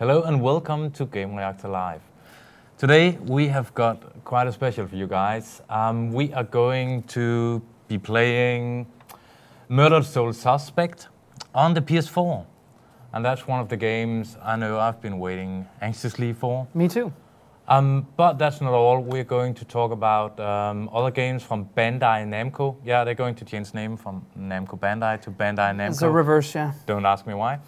Hello and welcome to Gamereactor Live. Today we have got quite a special for you guys. We are going to be playing Murdered Soul Suspect on the PS4. And that's one of the games I know I've been waiting anxiously for. Me too. But that's not all. We're going to talk about other games from Bandai Namco. Yeah, they're going to change name from Namco Bandai to Bandai Namco. It's a reverse, yeah. Don't ask me why.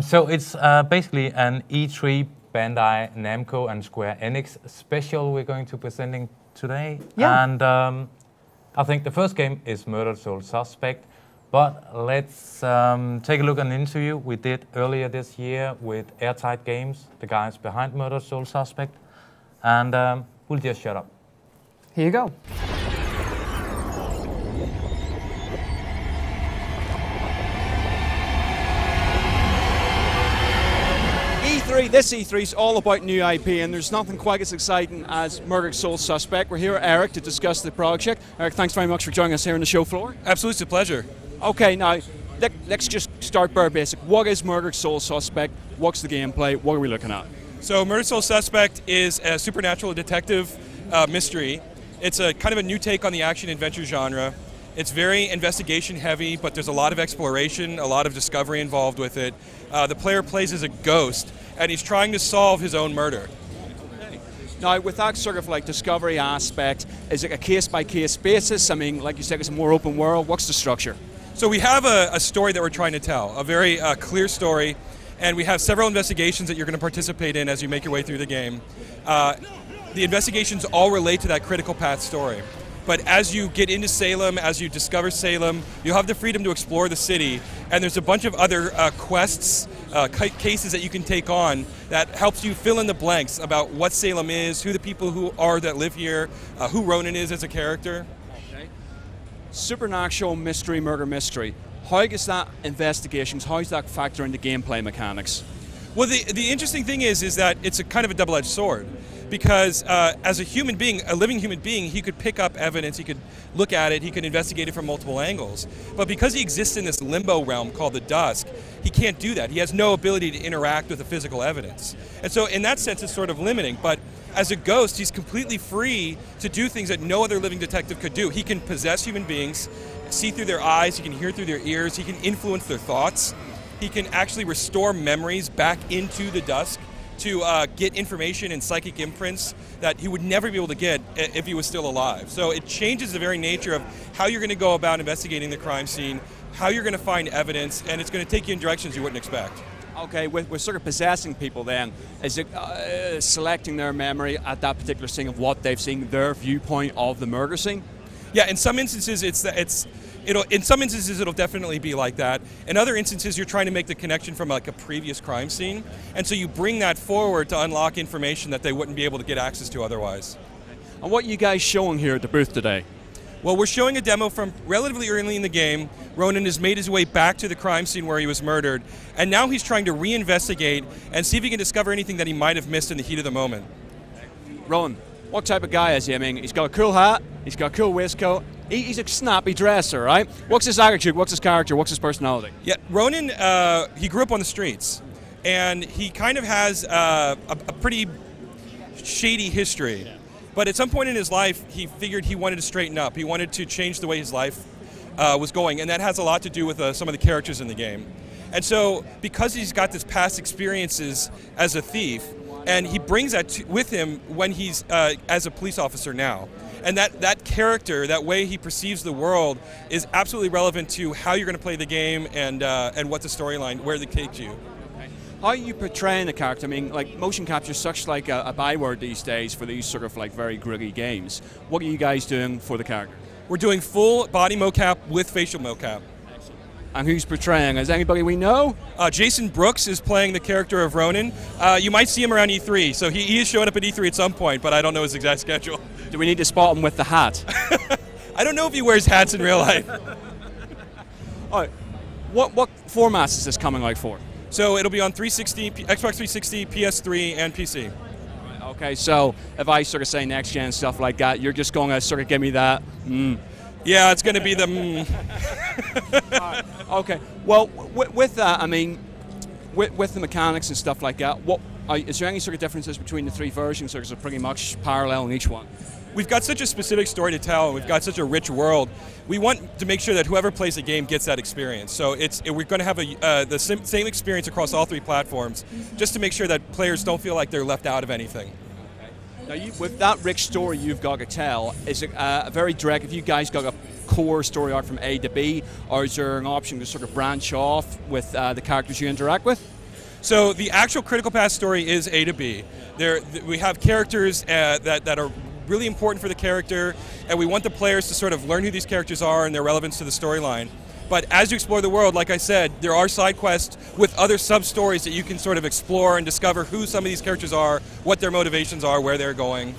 So it's basically an E3 Bandai Namco and Square Enix special we're going to be presenting today. Yeah. And I think the first game is Murdered Soul Suspect. But let's take a look at an interview we did earlier this year with Airtight Games, the guys behind Murdered Soul Suspect. And we'll just shut up. Here you go. This E3 is all about new IP, and there's nothing quite as exciting as Murdered Soul Suspect. We're here with Eric to discuss the project. Eric, thanks very much for joining us here on the show floor. Absolutely, it's a pleasure. Okay, now let's just start bare basic. What is Murdered Soul Suspect? What's the gameplay? What are we looking at? So, Murdered Soul Suspect is a supernatural detective mystery. It's a kind of a new take on the action-adventure genre. It's very investigation heavy, but there's a lot of exploration, a lot of discovery involved with it. The player plays as a ghost, and he's trying to solve his own murder. Now, with that sort of like discovery aspect, is it a case-by-case basis? I mean, like you said, it's a more open world. What's the structure? So we have a story that we're trying to tell, a very clear story, and we have several investigations that you're going to participate in as you make your way through the game. The investigations all relate to that critical path story. But as you get into Salem, as you discover Salem, you'll have the freedom to explore the city, and there's a bunch of other quests, cases that you can take on that helps you fill in the blanks about what Salem is, who the people who are that live here, who Ronan is as a character. Okay. Supernatural mystery, murder mystery. How does that investigations, how does that factor into gameplay mechanics? Well, the interesting thing is that it's a kind of a double-edged sword. Because as a human being, a living human being, he could pick up evidence, he could look at it, he could investigate it from multiple angles. But because he exists in this limbo realm called the Dusk, he can't do that. He has no ability to interact with the physical evidence. And so in that sense, it's sort of limiting. But as a ghost, he's completely free to do things that no other living detective could do. He can possess human beings, see through their eyes, he can hear through their ears, he can influence their thoughts. He can actually restore memories back into the Dusk to get information and psychic imprints that he would never be able to get if he was still alive. So it changes the very nature of how you're going to go about investigating the crime scene, how you're going to find evidence, and it's going to take you in directions you wouldn't expect. Okay, with sort of possessing people then, is it selecting their memory at that particular scene of what they've seen, their viewpoint of the murder scene? Yeah, in some instances it'll definitely be like that. In other instances, you're trying to make the connection from like a previous crime scene, and so you bring that forward to unlock information that they wouldn't be able to get access to otherwise. And what are you guys showing here at the booth today? Well, we're showing a demo from relatively early in the game. Ronan has made his way back to the crime scene where he was murdered, and now he's trying to reinvestigate and see if he can discover anything that he might have missed in the heat of the moment. Ronan, what type of guy is he? I mean, he's got a cool hat, he's got a cool waistcoat, he's a snappy dresser, right? What's his attitude, what's his character, what's his personality? Yeah, Ronan, he grew up on the streets, and he kind of has a pretty shady history. But at some point in his life, he figured he wanted to straighten up. He wanted to change the way his life was going, and that has a lot to do with some of the characters in the game. And so, because he's got this past experiences as a thief, and he brings that with him when he's as a police officer now. And that character, that way he perceives the world, is absolutely relevant to how you're going to play the game and what the storyline, where it takes you. How are you portraying the character? I mean, like, motion capture is such like a byword these days for these sort of like very gritty games. What are you guys doing for the character? We're doing full body mocap with facial mocap. And who's portraying? Is anybody we know? Jason Brooks is playing the character of Ronan. You might see him around E3, so he is showing up at E3 at some point, but I don't know his exact schedule. Do we need to spot him with the hat? I don't know if he wears hats in real life. All right. What formats is this coming out for? So it'll be on 360, Xbox 360, PS3, and PC. Okay, so if I sort of say next gen stuff like that, you're just going to sort of give me that. Yeah, it's going to be the. Okay. Well, with that, I mean, with the mechanics and stuff like that, is there any sort of differences between the 3 versions, or is it pretty much parallel in each one? We've got such a specific story to tell, and we've got such a rich world. We want to make sure that whoever plays the game gets that experience. So we're going to have the same experience across all 3 platforms, just to make sure that players don't feel like they're left out of anything. Now, with that rich story you've got to tell, is it very direct? Have you guys got a core story arc from A to B, or is there an option to sort of branch off with the characters you interact with? So the actual Critical Path story is A to B. We have characters that are really important for the character, and we want the players to sort of learn who these characters are and their relevance to the storyline. But as you explore the world, like I said, there are side quests with other sub-stories that you can sort of explore and discover who some of these characters are, what their motivations are, where they're going.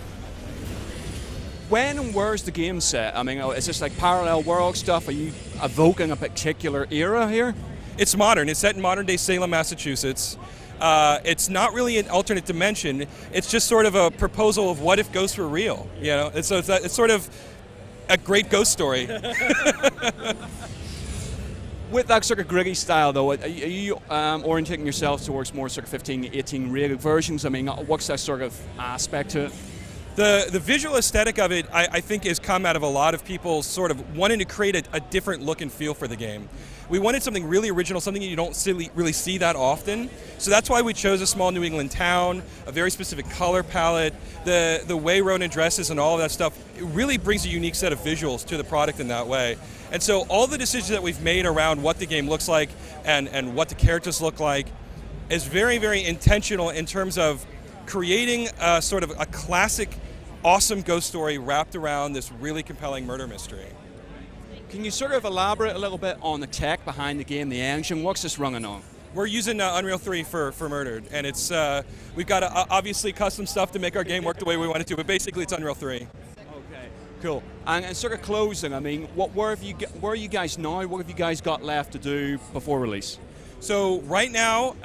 When and where's the game set? I mean, is this like parallel world stuff? Are you evoking a particular era here? It's modern. It's set in modern-day Salem, Massachusetts. It's not really an alternate dimension. It's just sort of a proposal of what if ghosts were real. You know, it's sort of a great ghost story. With that sort of gritty style, though, are you orientating yourself towards more sort of 15, 18 rated versions? I mean, what's that sort of aspect to it? The visual aesthetic of it, I think, has come out of a lot of people sort of wanting to create a different look and feel for the game. We wanted something really original, something you don't really see that often. So that's why we chose a small New England town, a very specific color palette, the way Ronan dresses and all of that stuff. It really brings a unique set of visuals to the product in that way. And so all the decisions that we've made around what the game looks like and what the characters look like is very, very intentional in terms of creating sort of a classic, awesome ghost story wrapped around this really compelling murder mystery. Can you sort of elaborate a little bit on the tech behind the game, the engine? What's this running on? We're using Unreal 3 for Murdered, and it's we've got obviously custom stuff to make our game work the way we want it to, but basically it's Unreal 3. Okay, cool. And sort of closing, I mean, where are you guys now? What have you guys got left to do before release? So right now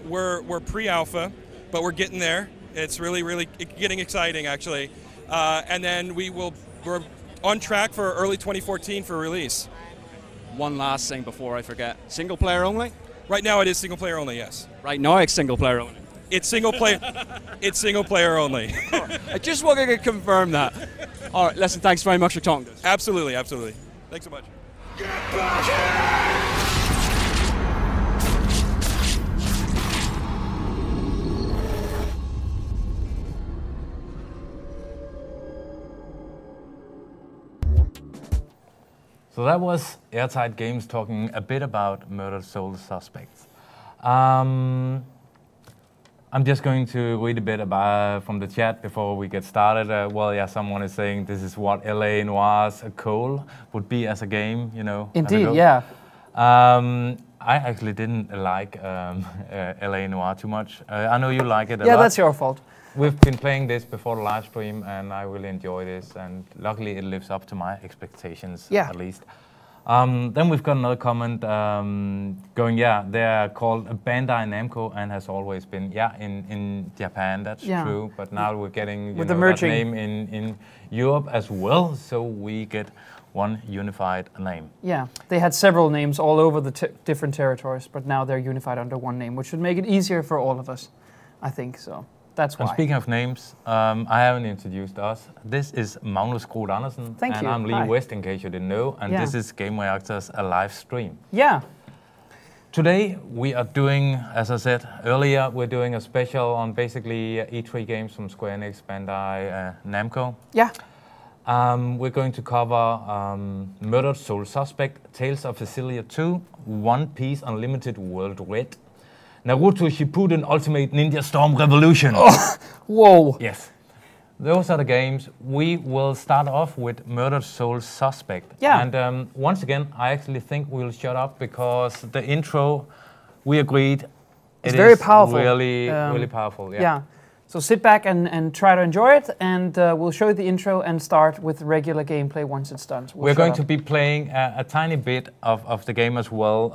we're pre-alpha, but we're getting there. It's really getting exciting, actually. And then we're on track for early 2014 for release. One last thing before I forget. Single player only? Right now it is single player only, yes. Right now it's single player only. It's single player. It's single player only. I just wanted to confirm that. All right, listen, thanks very much for talking to us. Absolutely, absolutely. Thanks so much. Get back here! So that was Airtight Games talking a bit about Murdered Soul Suspects. I'm just going to read a bit about from the chat before we get started. Well, yeah, someone is saying this is what LA Noir's Cole would be as a game, you know. Indeed, yeah. I actually didn't like LA Noir too much. I know you like it a lot. Yeah, that's your fault. We've been playing this before the live stream, and I really enjoy this, and luckily it lives up to my expectations, at least. Then we've got another comment going, yeah, they're called Bandai Namco and has always been, in Japan, that's true, but now we're getting that name in Europe as well, so we get one unified name. Yeah, they had several names all over the different territories, but now they're unified under one name, which should make it easier for all of us, I think, so. That's why. And speaking of names, I haven't introduced us. This is Magnus Andersen. Thank you. And I'm Lee West, in case you didn't know. And this is Gamereactor's live stream. Yeah. Today we are doing, as I said earlier, we're doing a special on basically E3 games from Square Enix, Bandai Namco. Yeah. We're going to cover Murdered Soul Suspect, Tales of Xillia 2, One Piece Unlimited World Red, Naruto Shippuden Ultimate Ninja Storm Revolution. Oh, whoa. Yes. Those are the games. We will start off with Murdered Soul Suspect. Yeah. And once again, I actually think we'll shut up because the intro, we agreed, it's very powerful. Really powerful. Yeah. So sit back and try to enjoy it, and we'll show you the intro and start with regular gameplay once it's done. So we're going to be playing a tiny bit of the game as well,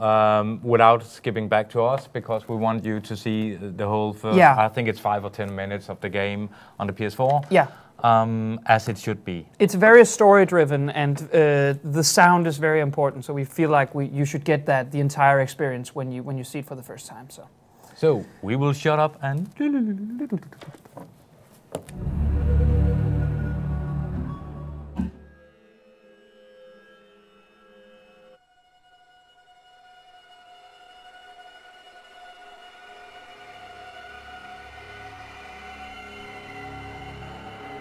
without skipping back to us, because we want you to see the whole first, I think it's 5 or 10 minutes of the game on the PS4. Yeah. As it should be. It's very story-driven, and the sound is very important, so we feel like you should get the entire experience when you see it for the first time. So. So we will shut up and...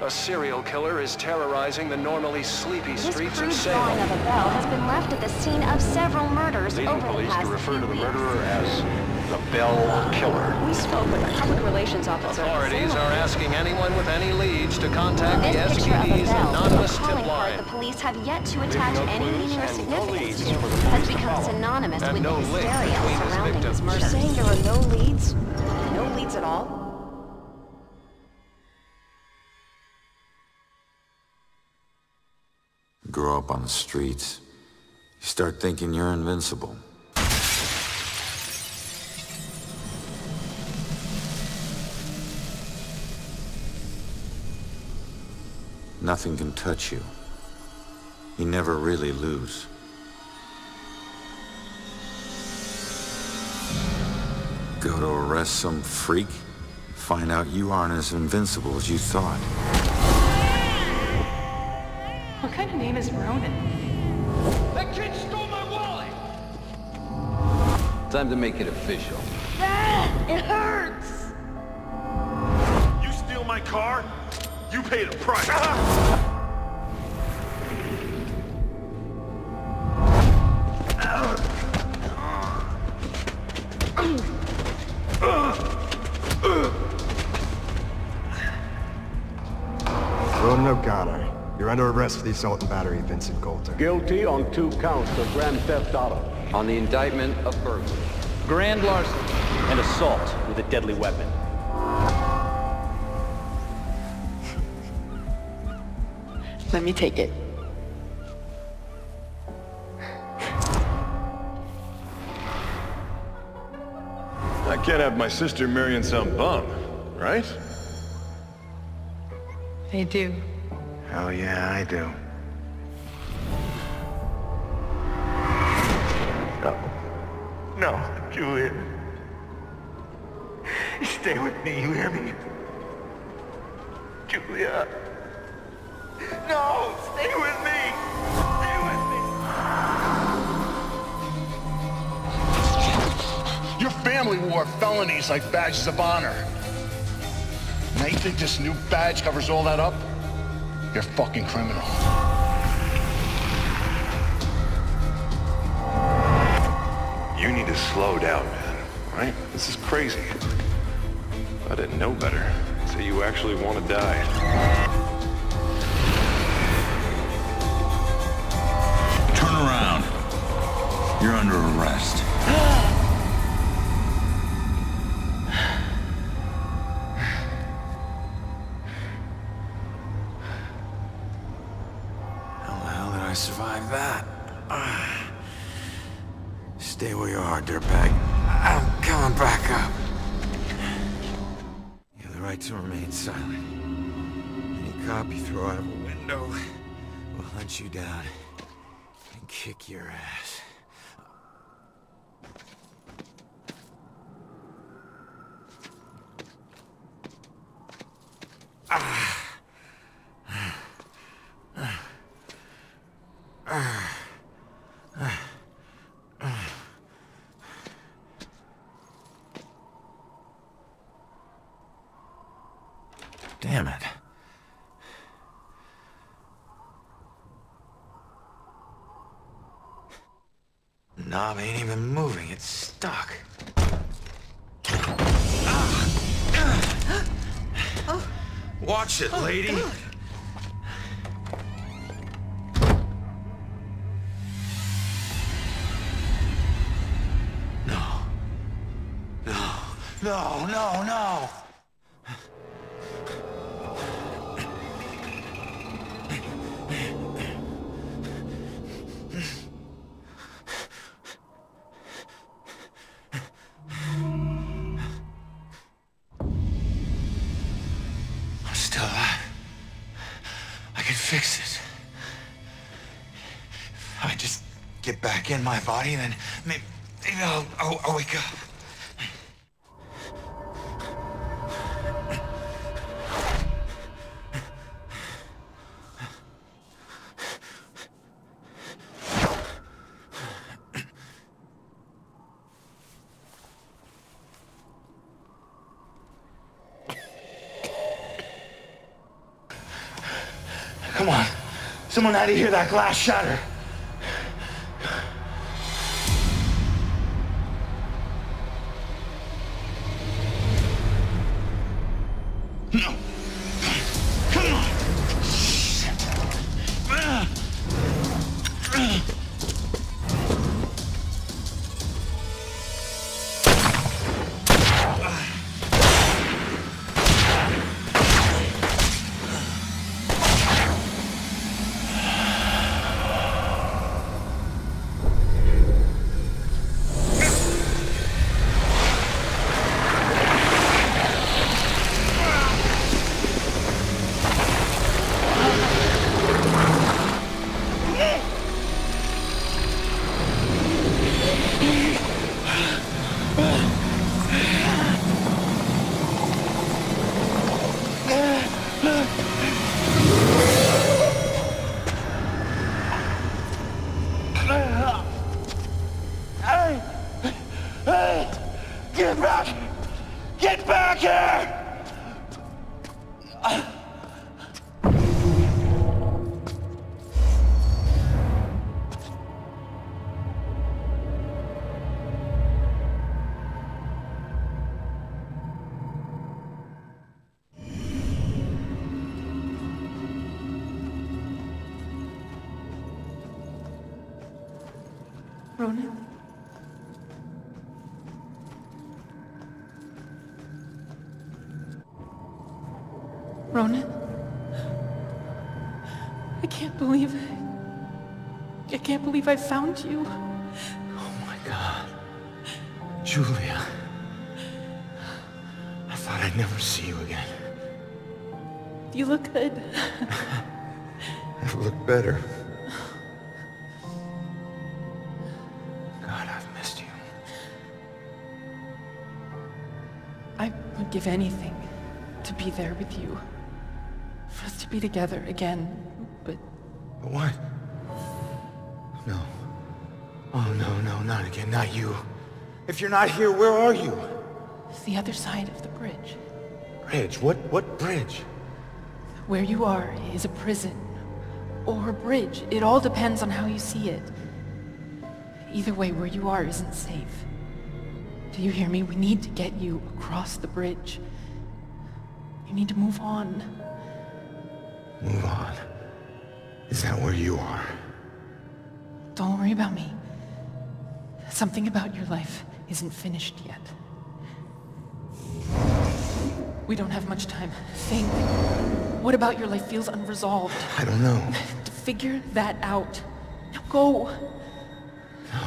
A serial killer is terrorizing the normally sleepy streets of This crude drawing Salem. of a bell has been left at the scene of several murders Leading over the police past to refer to the few weeks. murderer as the Bell Killer. We spoke with a public relations officer. Authorities are asking anyone with any leads to contact the This picture of a SPD's bell, anonymous a calling tip card line. the police have yet to attach no any clues meaning or and no significance leads to, for the has police to become follow. synonymous And with no the link hysteria between his surrounding victims. his murder. You're saying there are no leads? No leads at all? Grow up on the streets. You start thinking you're invincible. Nothing can touch you. You never really lose. Go to arrest some freak, find out you aren't as invincible as you thought. What kind of name is Ronan? That kid stole my wallet! Time to make it official. It hurts! You steal my car, you pay the price. Ronan O'Connor, you're under arrest for the assault and battery of Vincent Coulter. Guilty on 2 counts of grand theft auto. On the indictment of burglary. Grand larceny and assault with a deadly weapon. Let me take it. I can't have my sister marrying some bum, right? They do. Hell yeah, I do. No, Julia. Stay with me, you hear me? Julia. No, stay with me. Stay with me. Your family wore felonies like badges of honor. Now you think this new badge covers all that up? You're a fucking criminal. You need to slow down, man. Right? This is crazy. If I didn't know better, I'd say you actually want to die. Turn around. You're under arrest. How the hell did I survive that? Stay where you are, dirtbag. I'm coming back up. You have the right to remain silent. Any cop you throw out of a window will hunt you down and kick your ass. Damn it. Knob ain't even moving, it's stuck. Watch it, lady. No. No. No, no, no. I'm still alive. I can fix this. If I just get back in my body, then maybe I'll wake up. Come on. Someone had to hear that glass shatter. No. Come on. Get back! Get back here! Ronan? Ronan? I can't believe it. I can't believe I found you. Oh my God. Julia. I thought I'd never see you again. You look good. Never looked better. God, I've missed you. I would give anything to be there with you. For us to be together again, but... What? No. Oh, no, not again, not you. If you're not here, where are you? It's the other side of the bridge. Bridge? What bridge? Where you are is a prison. Or a bridge. It all depends on how you see it. Either way, where you are isn't safe. Do you hear me? We need to get you across the bridge. You need to move on. Move on? Is that where you are? Don't worry about me. Something about your life isn't finished yet. We don't have much time. Think. What about your life feels unresolved? I don't know. To figure that out. Now go. No.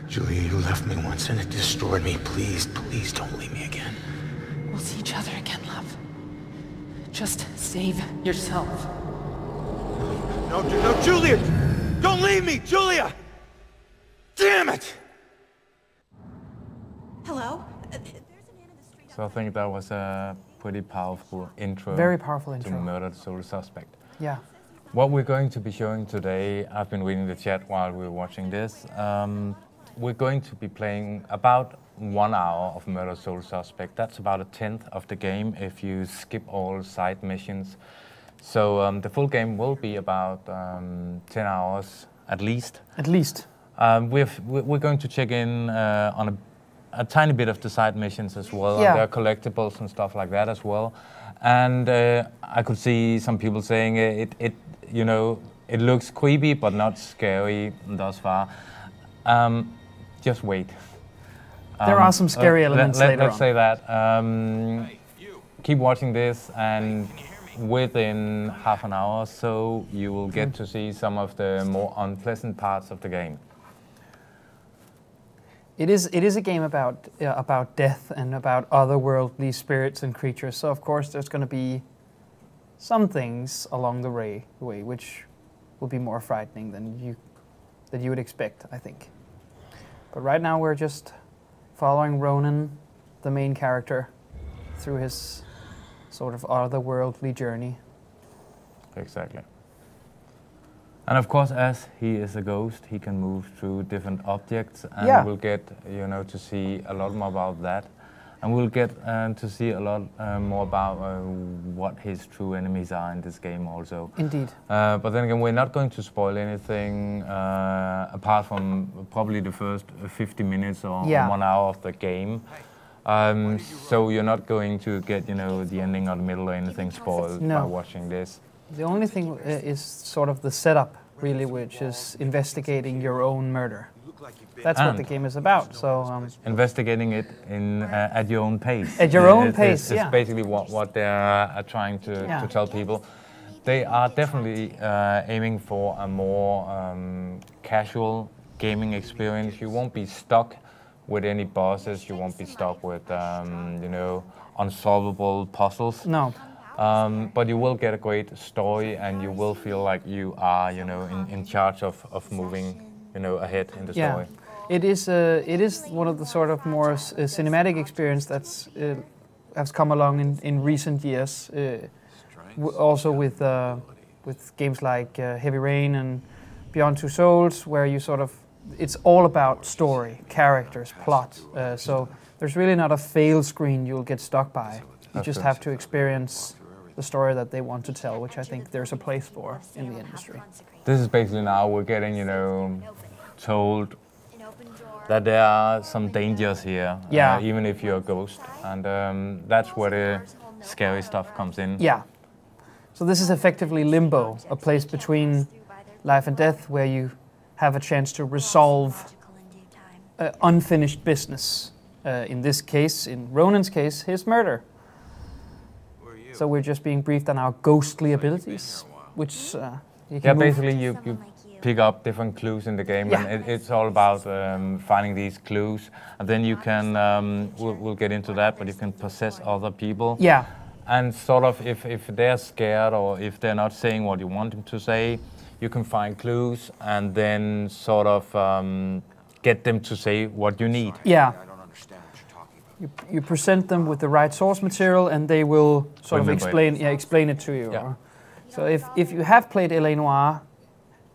Julia, you left me once and it destroyed me. Please don't leave me again. We'll see each other again, love. Just save yourself. No, Julia! Don't leave me, Julia! Damn it! Hello? So I think that was a pretty powerful intro. Very powerful to intro. Murdered Soul Suspect. Yeah. What we're going to be showing today, I've been reading the chat while we were watching this. We're going to be playing about 1 hour of Murdered Soul Suspect. That's about 1/10 of the game if you skip all side missions. So the full game will be about 10 hours at least. At least. We're going to check in on a tiny bit of the side missions as well. Yeah. And there are collectibles and stuff like that as well. And I could see some people saying it looks creepy but not scary thus far. Just wait. There are some scary elements later Let's on. say that. Keep watching this, and within half an hour or so, you will get to see some of the more unpleasant parts of the game. It is a game about death and about otherworldly spirits and creatures. So of course there's going to be some things along the way which will be more frightening than you would expect, I think. But right now we're just following Ronan, the main character, through his sort of otherworldly journey. Exactly. And of course, as he is a ghost, he can move through different objects, and Yeah. we'll get to see a lot more about that. And we'll get to see a lot more about what his true enemies are in this game also. Indeed. But then again, we're not going to spoil anything apart from probably the first 50 minutes or 1 hour of the game. So you're not going to get, the ending or the middle or anything spoiled by watching this. The only thing is sort of the setup, really, which is investigating your own murder. That's what the game is about. So investigating it at your own pace. At your own pace, It's basically what they're trying to tell people. They are definitely aiming for a more casual gaming experience. You won't be stuck with any bosses. You won't be stuck with unsolvable puzzles. No. But you will get a great story, and you will feel like you are, in charge of moving, ahead in the story. It is one of the sort of more cinematic experience that's has come along in recent years. Also with games like Heavy Rain and Beyond Two Souls, where you sort of it's all about story, characters, plot. So there's really not a fail screen you'll get stuck by. You just have to experience the story that they want to tell, which I think there's a place for in the industry. This is basically now we're getting, told that there are some dangers here, even if you're a ghost, and that's where the scary stuff comes in. Yeah. So this is effectively limbo, a place between life and death where you have a chance to resolve unfinished business. In this case, in Ronan's case, his murder. So we're just being briefed on our ghostly abilities, which you can basically you pick up different clues in the game, and it's all about finding these clues, and then you can, we'll get into that, but you can possess other people. Yeah. And sort of if they're scared or if they're not saying what you want them to say, you can find clues and then sort of get them to say what you need. Yeah. You present them with the right source material, and they will sort of explain it to you. Yeah. So if you have played L.A. Noire,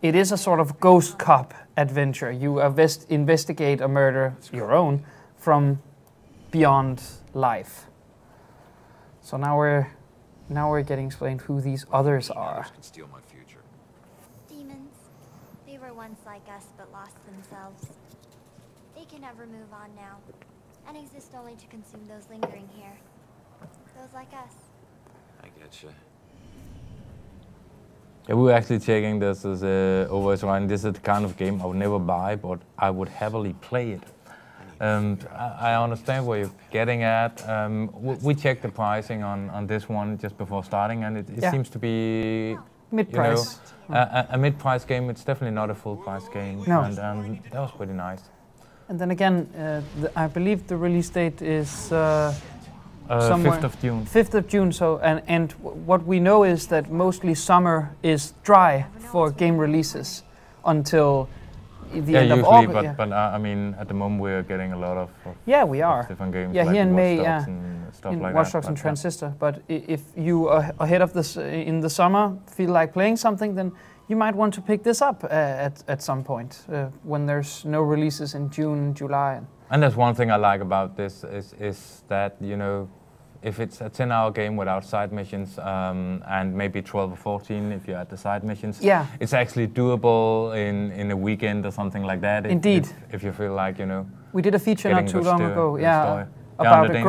it is a sort of ghost cop adventure. You investigate a murder, your own, from beyond life. So now we're getting explained who these others are. Demons. They were once like us, but lost themselves. They can never move on now, and exist only to consume those lingering here. Those like us. I getcha. Yeah, we were actually checking this as over Ryan. This is the kind of game I would never buy, but I would heavily play it. I understand where you're getting at. We checked the pricing on this one just before starting, and it seems to be mid-price. A mid-price game. It's definitely not a full-price game, and that was pretty nice. And then again, I believe the release date is 5th of June. 5th of June. So and what we know is that mostly summer is dry for game releases until the end of August. But I mean, at the moment we're getting a lot of we are different games. Yeah, like here in May, and stuff in like Watch Dogs that, and Transistor. But if you are ahead of this in the summer, feel like playing something, then you might want to pick this up at some point when there's no releases in June, July. And that's one thing I like about this is that, if it's a 10-hour game without side missions, and maybe 12 or 14 if you add the side missions, it's actually doable in a weekend or something like that. Indeed. If you feel like, We did a feature not too long ago, about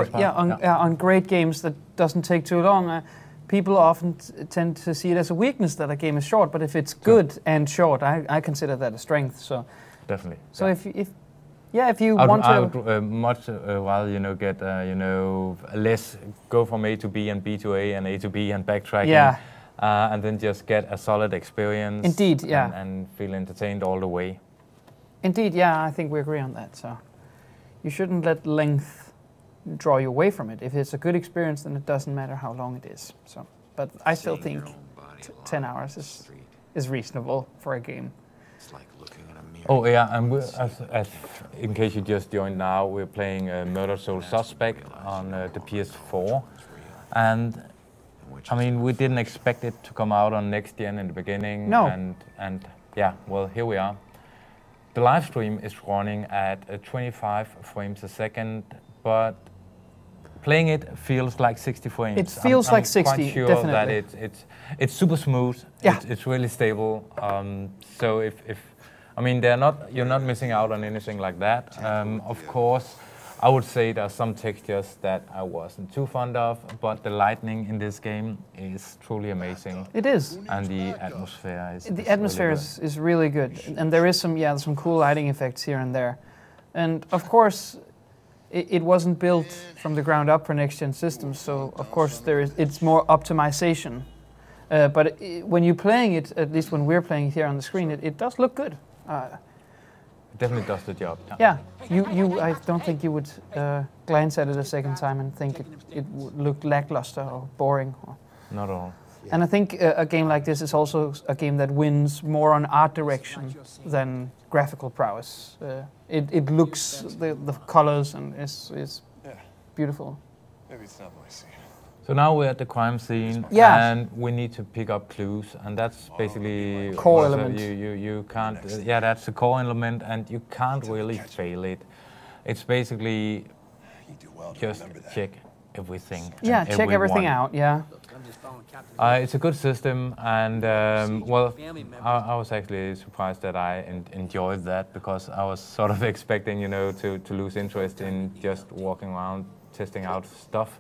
on great games that doesn't take too long. People often tend to see it as a weakness that a game is short, but if it's good and short, I consider that a strength. So definitely. So if you want to, I would much rather get less, go from A to B and B to A and A to B and backtracking, and then just get a solid experience. Indeed, and feel entertained all the way. Indeed, I think we agree on that. So you shouldn't let length draw you away from it. If it's a good experience, then it doesn't matter how long it is. So, but I still think 10 hours is reasonable for a game. It's like looking at a mirror. Oh yeah, and in case you just joined now, we're playing Murder Soul Suspect on the PS4, and I mean we didn't expect it to come out on next gen in the beginning. No. And well, here we are. The live stream is running at 25 frames a second, but playing it feels like 60 frames. It feels like 60, I'm quite sure definitely. that it's super smooth. Yeah. It's really stable. So if I mean, you're not missing out on anything like that. Of course, I would say there are some textures that I wasn't too fond of, but the lighting in this game is truly amazing. It is. And the atmosphere is. The atmosphere is really good, and there is some cool lighting effects here and there, and of course, it wasn't built from the ground up for next-gen systems, so of course it's more optimization. But when you're playing it, at least when we're playing it here on the screen, it does look good. It definitely does the job. Yeah, I don't think you would glance at it a second time and think it would look lackluster or boring. Not at all. And I think a game like this is also a game that wins more on art direction than graphical prowess. It looks, the colors and is beautiful. Maybe it's not my scene. So now we're at the crime scene, Yeah. and we need to pick up clues, and that's basically Core element. You can't. Yeah, that's the core element, and you can't really fail it. It's basically just check everything. Yeah, and check everything everyone. out. Yeah. It's a good system, and well, I was actually surprised that I enjoyed that, because I was sort of expecting, to lose interest in just walking around testing out stuff.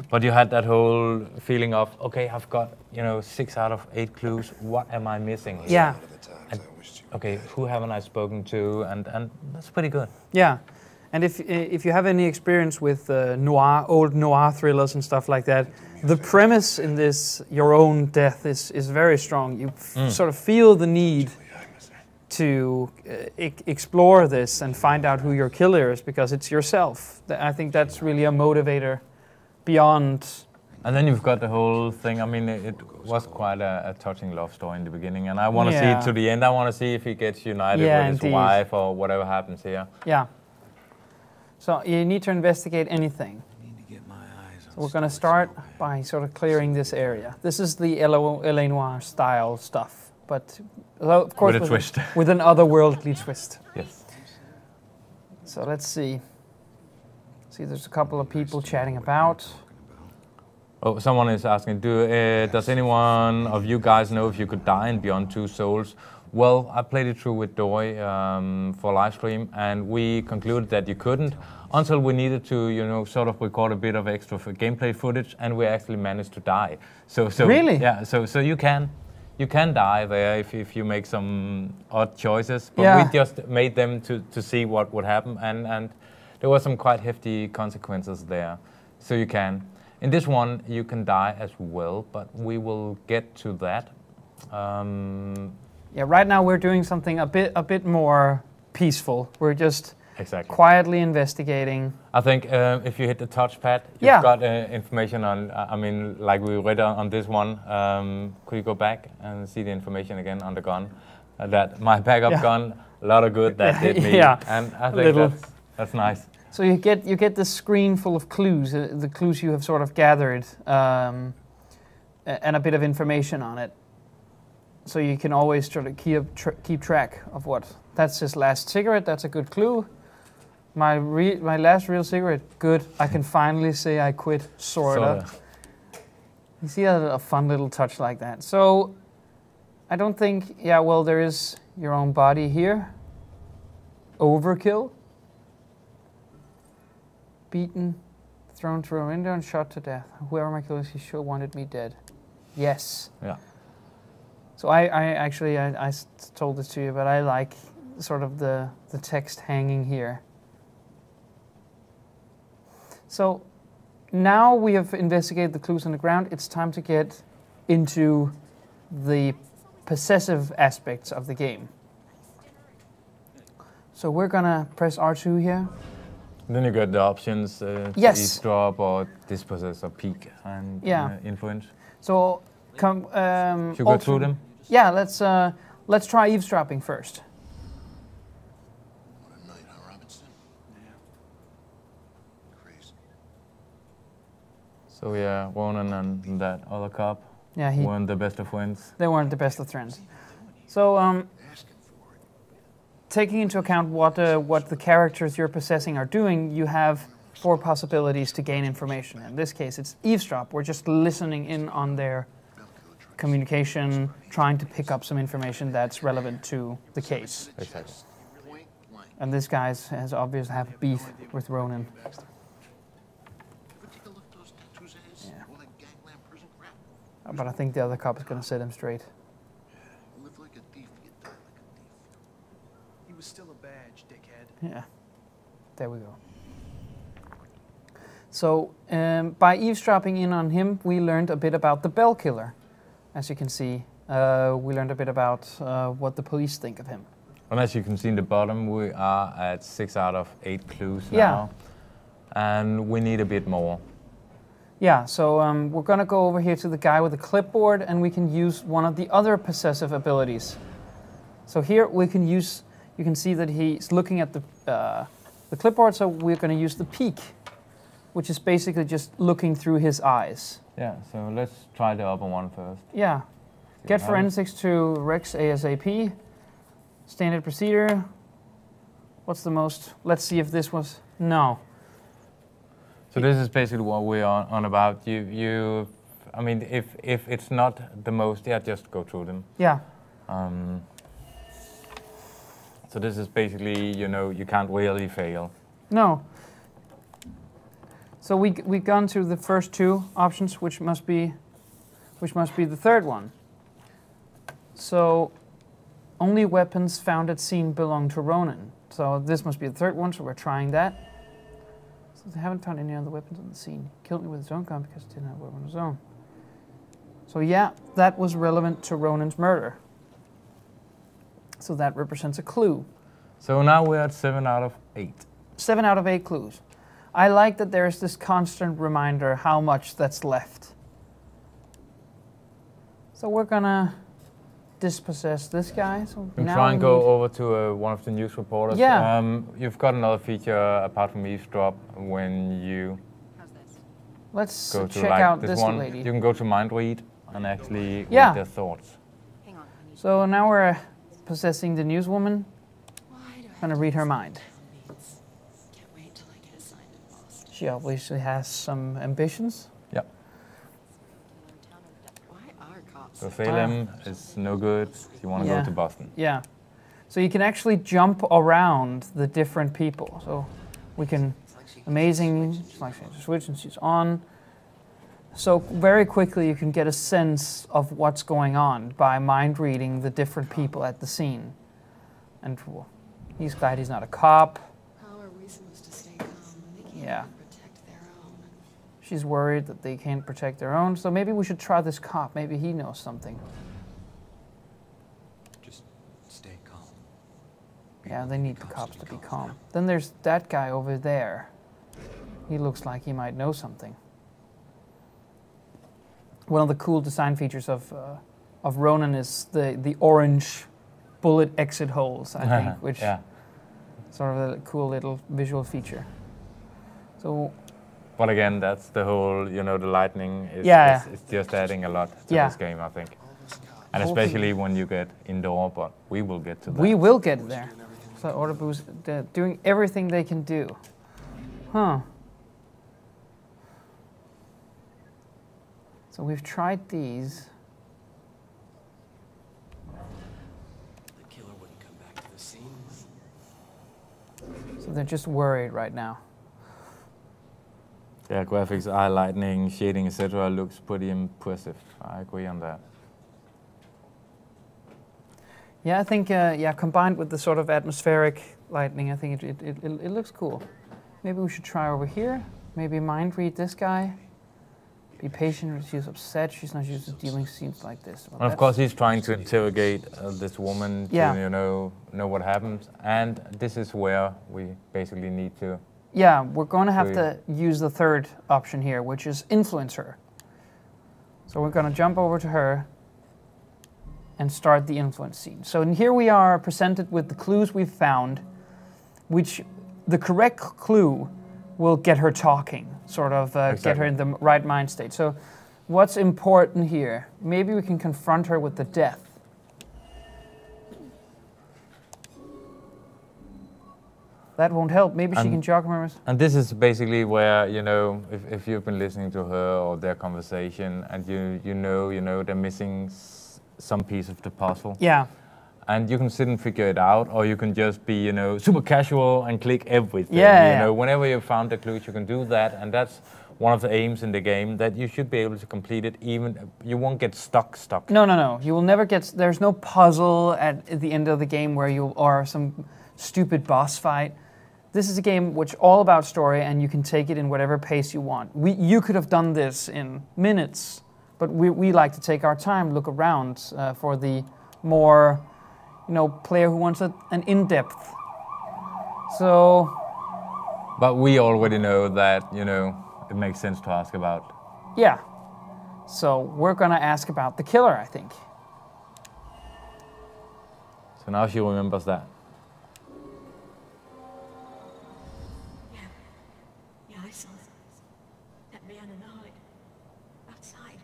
But you had that whole feeling of, okay, I've got 6 out of 8 clues. What am I missing here? Yeah. And, okay, who haven't I spoken to? And that's pretty good. Yeah. And if you have any experience with old noir thrillers and stuff like that, the premise in this, your own death, is very strong. You sort of feel the need to explore this and find out who your killer is, because it's yourself. I think that's really a motivator beyond. And then you've got the whole thing. I mean, it was quite a touching love story in the beginning, and I want to see it to the end. I want to see if he gets united with his wife or whatever happens here. Yeah. So you need to investigate anything. So we're going to start by sort of clearing this area. This is the L.A. Noire style stuff, but of course with a twist. With an otherworldly twist. Yes. So let's see. See, there's a couple of people chatting about. Oh, someone is asking, does anyone of you guys know if you could die in Beyond Two Souls? Well, I played it through with Doi for Livestream, and we concluded that you couldn't until we needed to, sort of record a bit of extra gameplay footage, and we actually managed to die. So really? Yeah. So you can die there if you make some odd choices, but we just made them to see what would happen, and there were some quite hefty consequences there. So you can. In this one, you can die as well, but we will get to that. Yeah, right now we're doing something a bit more peaceful. We're just quietly investigating. I think if you hit the touchpad, you've got information on, I mean, like we read on this one. Could you go back and see the information again on the gun? That my backup gun, a lot of good that did me. And I think that's nice. So you get this screen full of clues, the clues you have sort of gathered, and a bit of information on it. So you can always try to keep track of what. That's his last cigarette. That's a good clue. My last real cigarette. Good. I can finally say I quit. Sorta. You see a fun little touch like that. So I don't think. Yeah. Well, there is your own body here. Overkill. Beaten, thrown through a window and shot to death. Whoever my killer is, he sure wanted me dead. Yes. Yeah. So I told this to you, but I like sort of the text hanging here. So now we have investigated the clues on the ground. It's time to get into the possessive aspects of the game. So we're gonna press R2 here. Then you got the options to eavesdrop or dispossess or peek and influence. So should we go through them? Yeah, let's try eavesdropping first. What a night, huh, Robinson? Yeah. Crazy. So yeah, Ronan and that other cop weren't the best of friends. They weren't the best of friends. So taking into account what the characters you're possessing are doing, you have 4 possibilities to gain information. In this case, it's eavesdrop. We're just listening in on their communication, trying to pick up some information that's relevant to the case. Exactly. And this guy has obviously have beef with Ronan. Yeah. But I think the other cop is going to set him straight. He was still a badge, dickhead. Yeah. There we go. So, by eavesdropping in on him, we learned a bit about the Bell Killer. As you can see, we learned a bit about what the police think of him. And as you can see in the bottom, we are at 6 out of 8 clues now. Yeah. And we need a bit more. Yeah, so we're going to go over here to the guy with the clipboard, and we can use one of the other possessive abilities. So here we can use, you can see that he's looking at the clipboard, so we're going to use the peek, which is basically just looking through his eyes. Yeah, so let's try the upper one first. Yeah. Get forensics to Rex ASAP. Standard procedure. What's the most? Let's see if this was... No. So this is basically what we're on about. I mean, if it's not the most, yeah, just go through them. Yeah. So this is basically, you know, you can't really fail. No. So we've gone through the first 2 options, which must be the third one. So only weapons found at scene belong to Ronan. So this must be the third one, so we're trying that. So they haven't found any other weapons on the scene. He killed me with his own gun because he didn't have a weapon of his own. So yeah, that was relevant to Ronan's murder. So that represents a clue. So now we're at 7 out of 8. 7 out of 8 clues. I like that there's this constant reminder how much that's left. So we're gonna dispossess this guy. So and now try and go over to one of the news reporters. Yeah. You've got another feature apart from eavesdrop when you let's go to check like out this this one. lady. You can go to mind read and actually Yeah. read their thoughts. So now we're possessing the newswoman. Gonna read her mind. She obviously has some ambitions. Yep. So Salem is no good. You want to go to Boston. Yeah. So you can actually jump around the different people. So we can, amazing, she's like to switch and she's on. So very quickly you can get a sense of what's going on by mind reading the different people at the scene. And well, he's glad he's not a cop. How are we supposed to stay calm when they can't Yeah. protect their own? She's worried that they can't protect their own, so maybe we should try this cop. Maybe he knows something. Just stay calm. Yeah, they need the cops to be calm. Then there's that guy over there. He looks like he might know something. One of the cool design features of Ronan is the orange bullet exit holes, I think, which sort of a cool little visual feature. So. But again, that's the whole, you know, the lightning is it's just adding a lot to this game, I think. And especially when you get indoor, but we will get to that. We will get there. So Order Boost, they're doing everything they can do. Huh. So we've tried these. The killer wouldn't come back to the scene. So they're just worried right now. Yeah, graphics, eye lightning, shading, etc. looks pretty impressive. I agree on that. Yeah, I think, combined with the sort of atmospheric lightning, I think it looks cool. Maybe we should try over here. Maybe mind read this guy. Be patient, she's upset, she's not used to dealing scenes like this. Well, and of course he's trying to interrogate this woman to, you know what happened. And this is where we basically need to... Yeah, we're going to have to use the third option here, which is influence her. So we're going to jump over to her and start the influence scene. So here we are presented with the clues we've found, which the correct clue will get her talking, sort of get her in the right mind state. So what's important here? Maybe we can confront her with the death. that won't help. Maybe she can jog memories. And this is basically where, you know, if you've been listening to her or their conversation, and you know they're missing some piece of the puzzle. Yeah. And you can sit and figure it out, or you can just be, you know, super casual and click everything. Yeah, you know, whenever you found the clues, you can do that, and that's one of the aims in the game, that you should be able to complete it. Even you won't get stuck. No. You will never get. There's no puzzle at the end of the game where you or some stupid boss fight. This is a game which all about story, and you can take it in whatever pace you want. You could have done this in minutes, but we like to take our time, look around for the more, you know, player who wants an in-depth. So. But we already know that, you know, it makes sense to ask about. Yeah. So we're gonna ask about the killer, I think. So now she remembers that. Yeah, I saw that man in the hood outside,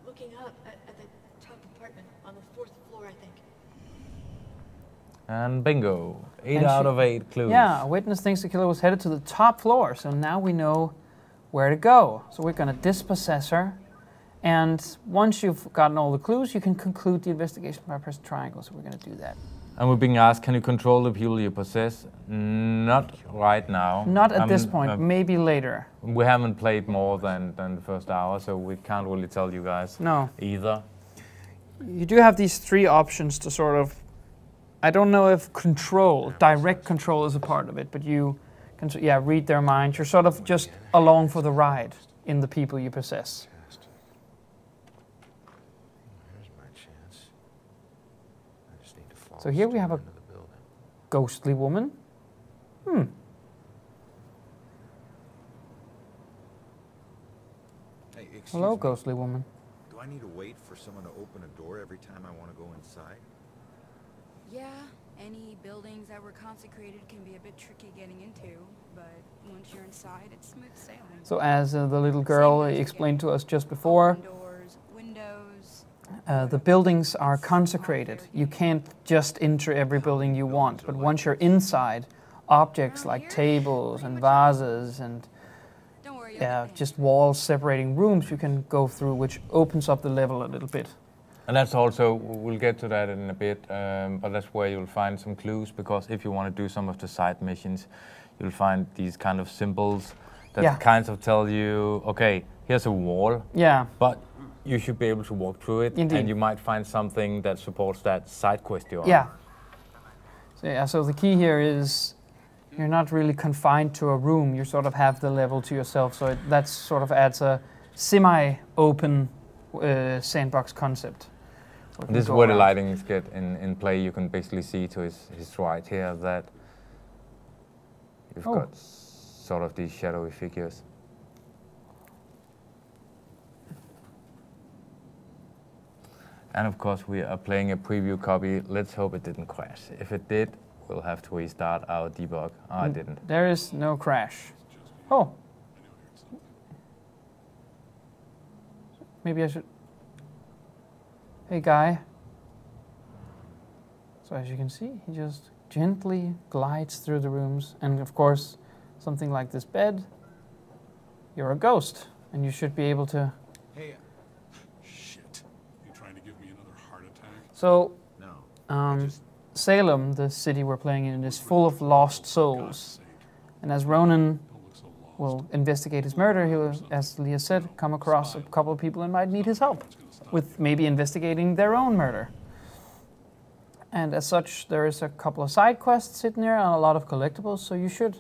looking up at the top apartment on the 4th floor, I think. And bingo, 8 out of 8 clues. Yeah, a witness thinks the killer was headed to the top floor, so now we know where to go. So we're going to dispossess her, and once you've gotten all the clues, you can conclude the investigation by pressing triangle, so we're going to do that. And we're being asked, can you control the people you possess? Not right now. Not at this point, maybe later. We haven't played more than the first hour, so we can't really tell you guys either. You do have these 3 options to sort of, I don't know if direct control is a part of it, but you can read their minds. You're sort of just along for the ride in the people you possess. Here's my chance. I just need to fall. So here we have a ghostly woman. Hey, excuse Hello, me. ghostly woman. Do I need to wait for someone to open a door every time I want to go inside? Yeah, any buildings that were consecrated can be a bit tricky getting into, but once you're inside, it's smooth sailing. So as the little girl explained to us just before, Doors, windows. The buildings are consecrated. You can't just enter every building you want, but once you're inside, objects like tables and vases and just walls separating rooms you can go through, which opens up the level a little bit. And that's also, we'll get to that in a bit, but that's where you'll find some clues, because if you want to do some of the side missions, you'll find these kind of symbols that kind of tell you, okay, here's a wall, but you should be able to walk through it, and you might find something that supports that side quest you're on. So the key here is you're not really confined to a room, you sort of have the level to yourself, so that sort of adds a semi-open sandbox concept. This is where the lightings get in play. You can basically see to his right here that you've got sort of these shadowy figures. And of course we are playing a preview copy. Let's hope it didn't crash. If it did, we'll have to restart our debug. I didn't. There is no crash. Oh. Maybe I should... Hey guy. So as you can see, he just gently glides through the rooms, and of course, something like this bed, you're a ghost, and you should be able to... Hey, shit. You trying to give me another heart attack? So, Salem, the city we're playing in, is full of lost souls. And as Ronan will investigate his murder, he will, as Leah said, come across a couple of people and might need his help with maybe investigating their own murder. And as such, there is a couple of side quests sitting there and a lot of collectibles, so you should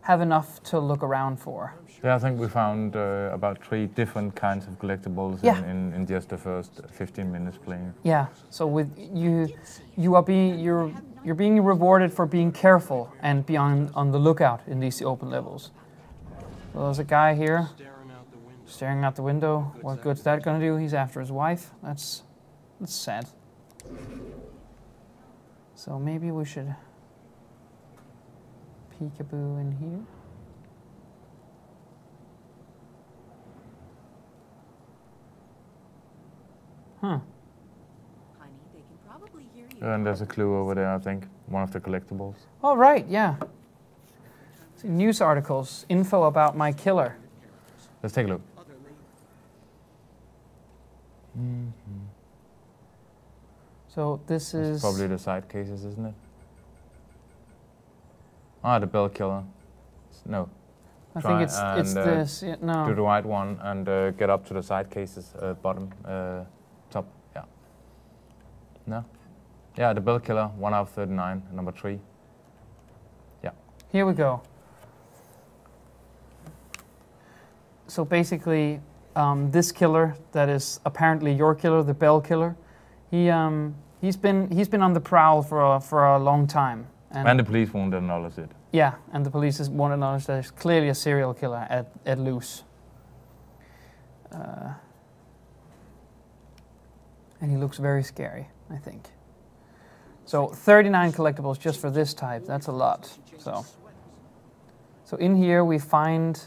have enough to look around for. Yeah, I think we found about 3 different kinds of collectibles in just the first 15 minutes playing. Yeah, so with you're being rewarded for being careful and be on the lookout in these open levels. So there's a guy here staring out the window. What good's that gonna do? He's after his wife. That's sad. So maybe we should peekaboo in here. Huh. And there's a clue over there, I think. One of the collectibles. Oh, right, yeah. News articles, info about my killer. Let's take a look. So this is probably the side cases, isn't it? Ah, the bell killer. No. I think it's this. Yeah, no. Do the right one and get up to the side cases, bottom, top. Yeah. No. Yeah, the bell killer, 1 out of 39, number 3. Yeah. Here we go. So basically, this killer that is apparently your killer, the bell killer, he's been on the prowl for a long time. And the police won't acknowledge it. Yeah, and the police won't acknowledge that he's clearly a serial killer at loose. And he looks very scary, I think. So 39 collectibles just for this type, that's a lot. So in here we find...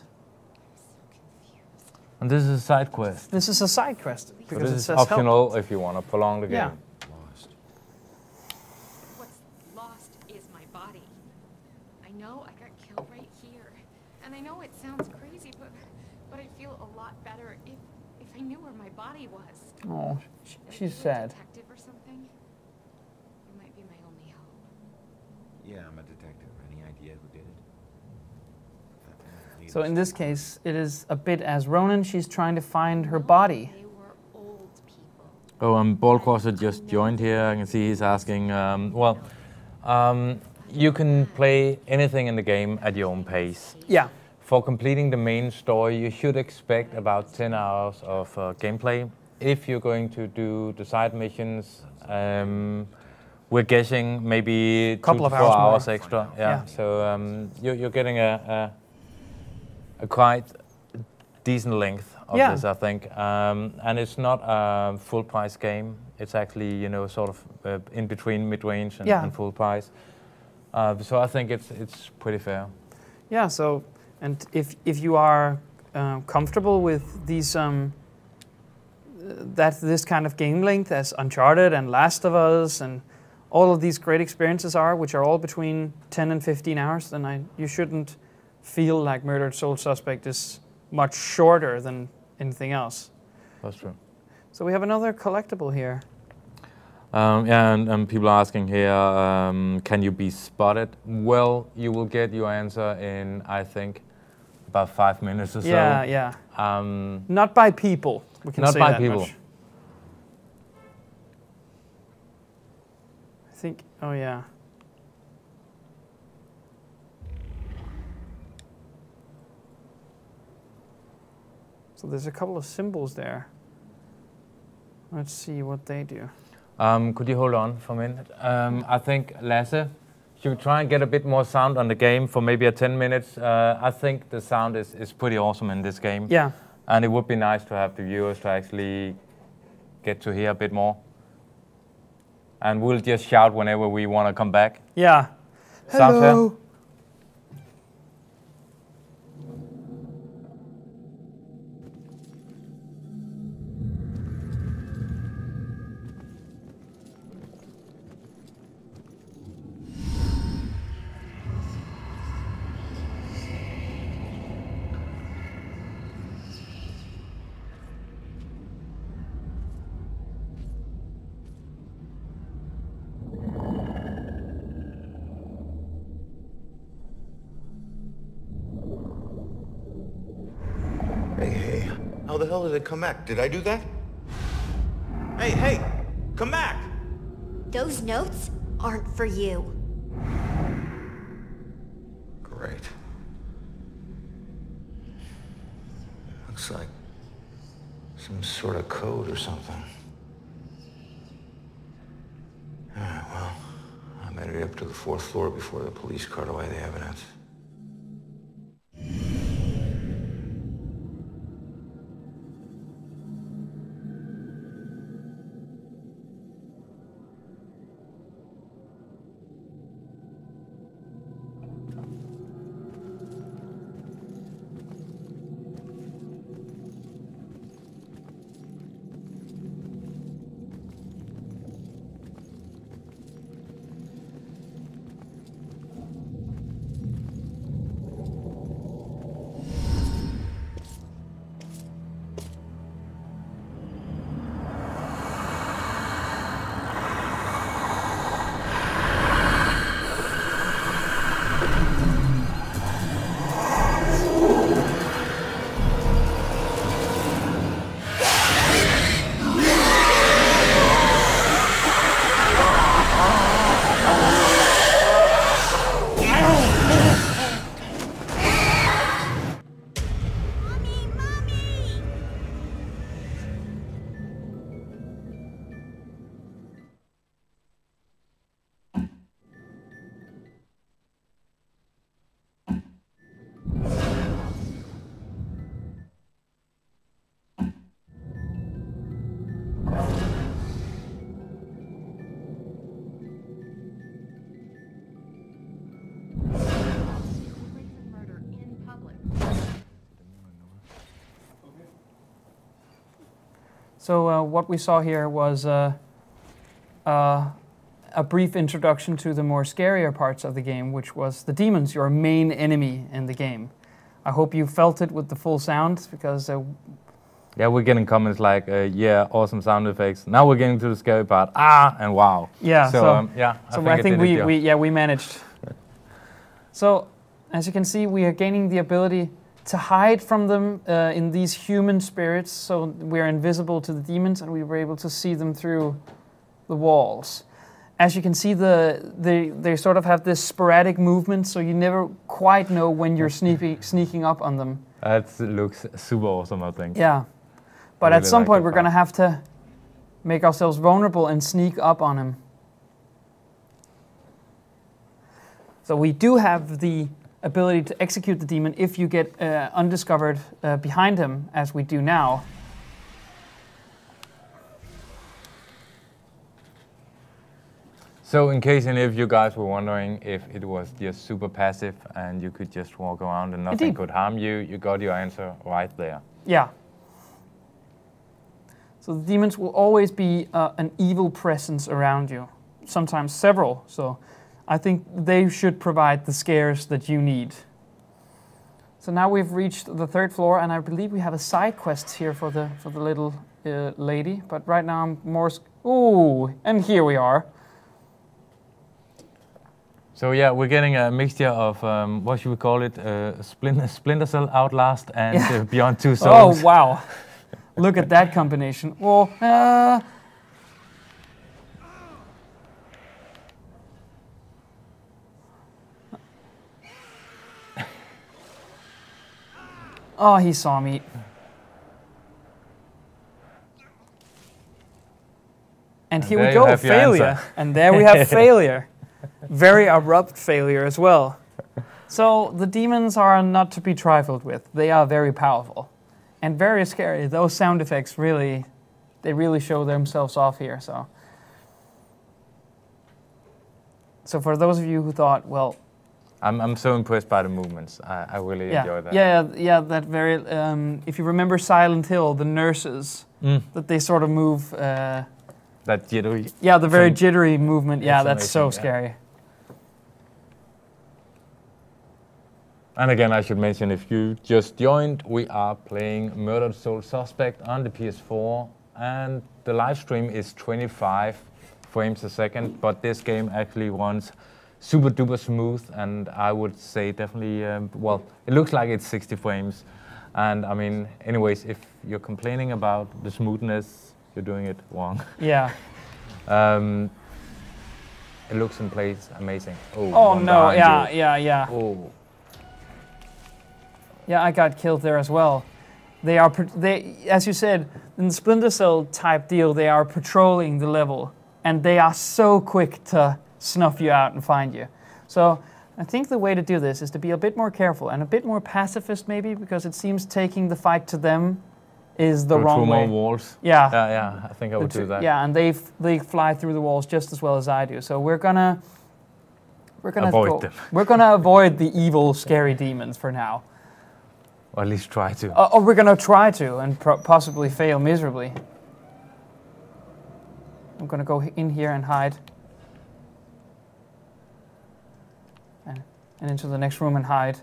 And this is a side quest. This is a side quest. Because this it says is optional help. if you want to prolong the game. Yeah. What's lost is my body. I know I got killed right here. And I know it sounds crazy, but I'd feel a lot better if I knew where my body was. Oh, she's sad. Detective or something? You might be my only hope. Yeah, I'm a detective. Any idea who did it? So in this case, it is a bit as Ronan. She's trying to find her body. Oh, Ballcrosser just joined here. I can see he's asking, you can play anything in the game at your own pace. Yeah. For completing the main story, you should expect about 10 hours of gameplay. If you're going to do the side missions, we're guessing maybe 2 to 4 hours extra. Yeah. So you're getting a quite decent length of this, I think. And it's not a full price game. It's actually, sort of in between mid-range and full price. So I think it's pretty fair. Yeah, so, and if you are comfortable with these, this kind of game length as Uncharted and Last of Us and all of these great experiences are, which are all between 10 and 15 hours, then you shouldn't feel like Murdered Soul Suspect is much shorter than anything else. That's true. So we have another collectible here. And people are asking here, can you be spotted? Well, you will get your answer in, I think, about 5 minutes or so. Yeah. Not by people. We can not say by that people. Much. I think. Oh yeah. So there's a couple of symbols there. Let's see what they do. Could you hold on for a minute? I think Lasse, should we try and get a bit more sound on the game for maybe 10 minutes? I think the sound is pretty awesome in this game. Yeah. And it would be nice to have the viewers to actually get to hear a bit more. And we'll just shout whenever we want to come back. Yeah. Sounds Hello. fair? Hey, how the hell did it come back? Did I do that? Hey, come back! Those notes aren't for you. Great. Looks like some sort of code or something. Alright, well, I'm headed up to the 4th floor before the police cart away the evidence. So what we saw here was a brief introduction to the more scarier parts of the game, which was the demons, your main enemy in the game. I hope you felt it with the full sound, because yeah, we're getting comments like, yeah, awesome sound effects. Now we're getting to the scary part. Ah, and wow. Yeah. So yeah, I think we managed. So as you can see, we are gaining the ability to hide from them in these human spirits. So we're invisible to the demons, and we were able to see them through the walls. As you can see, they sort of have this sporadic movement, so you never quite know when you're sneaking up on them. That looks super awesome, I think. Yeah. But at some point, we're going to have to make ourselves vulnerable and sneak up on him. So we do have the ability to execute the demon if you get undiscovered behind him, as we do now. So in case any of you guys were wondering if it was just super passive and you could just walk around and nothing could harm you, you got your answer right there. Yeah. So the demons will always be an evil presence around you, sometimes several. So I think they should provide the scares that you need. So now we've reached the 3rd floor, and I believe we have a side quest here for the little lady. But right now I'm more. Ooh, and here we are. So yeah, we're getting a mixture of what should we call it? Splinter Cell, Outlast, and Beyond Two Souls. Oh wow! Look at that combination. Oh, oh, he saw me. And here we go, failure. And there we have failure. Very abrupt failure as well. So the demons are not to be trifled with. They are very powerful and very scary. Those sound effects really show themselves off here. So for those of you who thought, well, I'm so impressed by the movements. I really enjoy that. Yeah. That very. If you remember Silent Hill, the nurses that they sort of move. That jittery. Yeah, the very jittery movement. Yeah, that's so scary. And again, I should mention, if you just joined, we are playing Murdered Soul Suspect on the PS4, and the live stream is 25 frames a second, but this game actually runs super duper smooth, and I would say definitely, well, it looks like it's 60 frames. And I mean, anyways, if you're complaining about the smoothness, you're doing it wrong. Yeah. It looks and plays amazing. Oh no, yeah. Oh. Yeah, I got killed there as well. They are, as you said, in the Splinter Cell type deal, they are patrolling the level, and they are so quick to snuff you out and find you. So I think the way to do this is to be a bit more careful and a bit more pacifist maybe, because it seems taking the fight to them is the wrong way. More walls. Yeah. I think I would do that. Yeah, and they fly through the walls just as well as I do. So we're gonna avoid them. We're gonna avoid the evil, scary demons for now. Or at least try to. Or we're gonna try to and possibly fail miserably. I'm gonna go in here and hide. And into the next room and hide.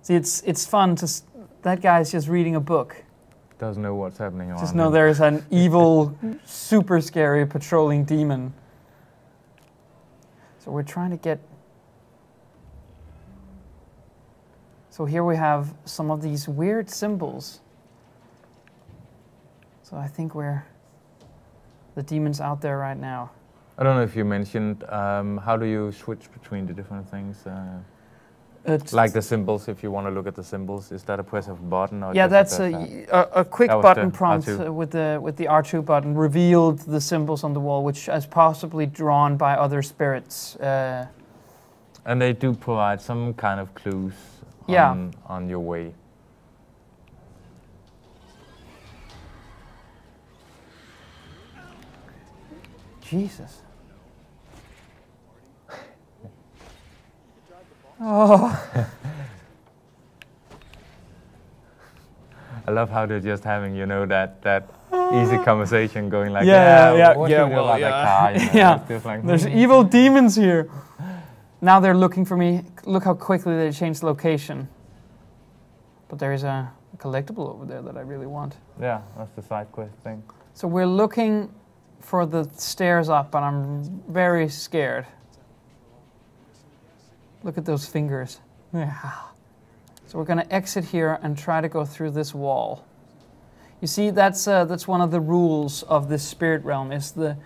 See, it's fun to. That guy's just reading a book. Doesn't know what's happening around Just know him. there's an evil, super scary patrolling demon. So we're trying to get. So here we have some of these weird symbols. So I think the demon's out there right now. I don't know if you mentioned, how do you switch between the different things? Like the symbols, if you want to look at the symbols, is that a press of a button? Or yeah, that's a quick button prompt with the R2 button revealed the symbols on the wall, which is possibly drawn by other spirits. And they do provide some kind of clues on your way. Jesus. Oh. I love how they're just having, you know, that easy conversation going like, what do you do about that car? You know, it's just like, There's evil demons here. Now they're looking for me. Look how quickly they changed location. But there's a collectible over there that I really want. Yeah, that's the side quest thing. So we're looking for the stairs up, and I'm very scared. Look at those fingers. Yeah. So we're going to exit here and try to go through this wall. You see, that's one of the rules of this spirit realm. Is the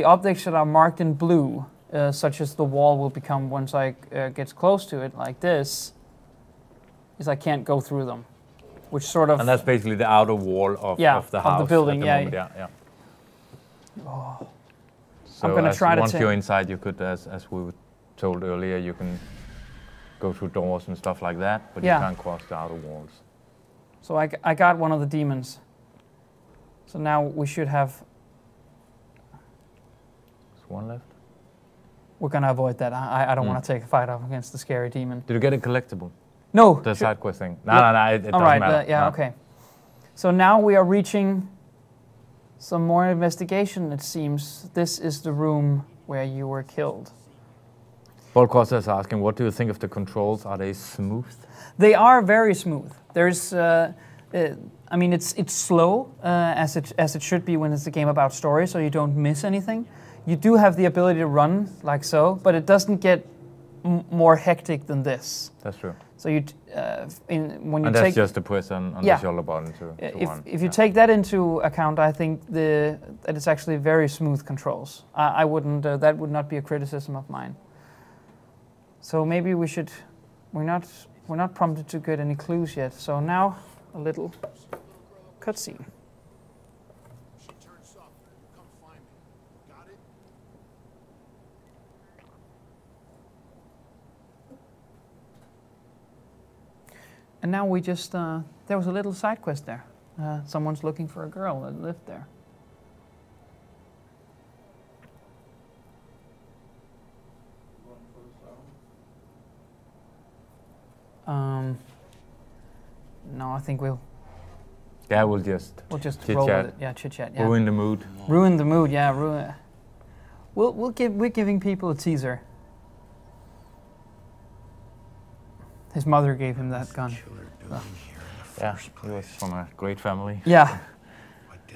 objects that are marked in blue, such as the wall will become once I get close to it, like this, is I can't go through them, which sort of. And that's basically the outer wall of the house. Of the building. Moment. Yeah. Oh. So I'm going to try to. Once you're inside, you could, as we were told earlier, you can go through doors and stuff like that, but you can't cross the outer walls. So I got one of the demons. So now we should have. There's one left. We're going to avoid that. I don't want to take a fight off against the scary demon. Did you get a collectible? No. The side quest thing. No, it doesn't matter. Okay. So now we are reaching some more investigation, it seems. This is the room where you were killed. Paul Costa is asking, what do you think of the controls? Are they smooth? They are very smooth. There's, I mean, it's slow, as it should be when it's a game about story, so you don't miss anything. You do have the ability to run like so, but it doesn't get more hectic than this. That's true. So you, when you and take, that's just a push on the shoulder button to run. If you take that into account, I think that it's actually very smooth controls. I wouldn't. That would not be a criticism of mine. So maybe we should. We're not prompted to get any clues yet. So now a little cutscene. And now we just, there was a little side quest there. Someone's looking for a girl that lived there. No, I think we'll... Yeah, we'll just roll with it. Yeah, chit-chat. Yeah. Ruin the mood. Ruin the mood, yeah. We're giving people a teaser. His mother gave him that gun. Yeah, he was from a great family. Yeah.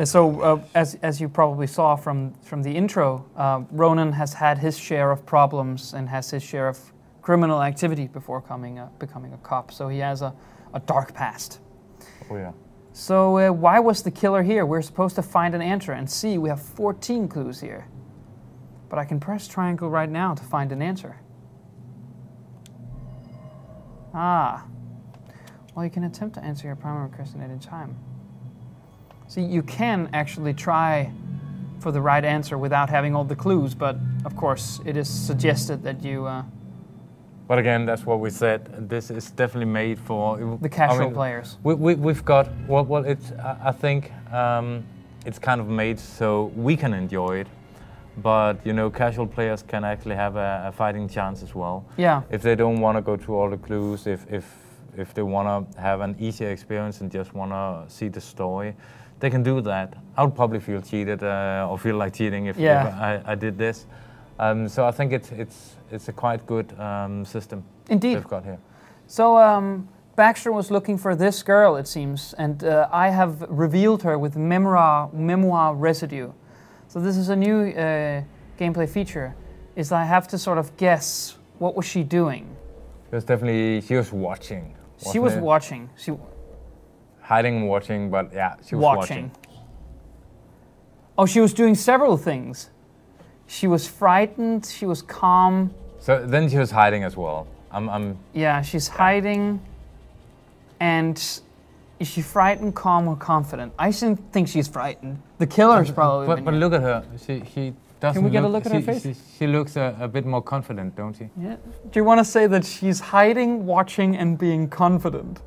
So, as you probably saw from the intro, Ronan has had his share of problems and has his share of criminal activity before becoming a cop. So he has a dark past. Oh yeah. So why was the killer here? We're supposed to find an answer, and see, we have 14 clues here. But I can press triangle right now to find an answer. Ah. Well, you can attempt to answer your primary question at any time. See, you can actually try for the right answer without having all the clues, but of course, it is suggested that you... But again, that's what we said. This is definitely made for... the casual players. We've got... Well, it's, I think it's kind of made so we can enjoy it. But, you know, casual players can actually have a fighting chance as well. Yeah. If they don't want to go through all the clues, if they want to have an easier experience and just want to see the story, they can do that. I would probably feel cheated or feel like cheating if I did this. So I think it's a quite good system. Indeed. They've got here. So Baxter was looking for this girl, it seems, and I have revealed her with memoir residue. So this is a new gameplay feature, is I have to sort of guess what was she doing. She was watching. She was watching. Hiding and watching, but yeah, she was watching. Oh, she was doing several things. She was frightened, she was calm. So then she was hiding as well. Yeah, she's hiding, and is she frightened, calm, or confident? I think she's frightened. The killer's probably. But look at her. She doesn't. Can we get a look at her face? She looks a bit more confident, don't she? Yeah. Do you want to say that she's hiding, watching, and being confident?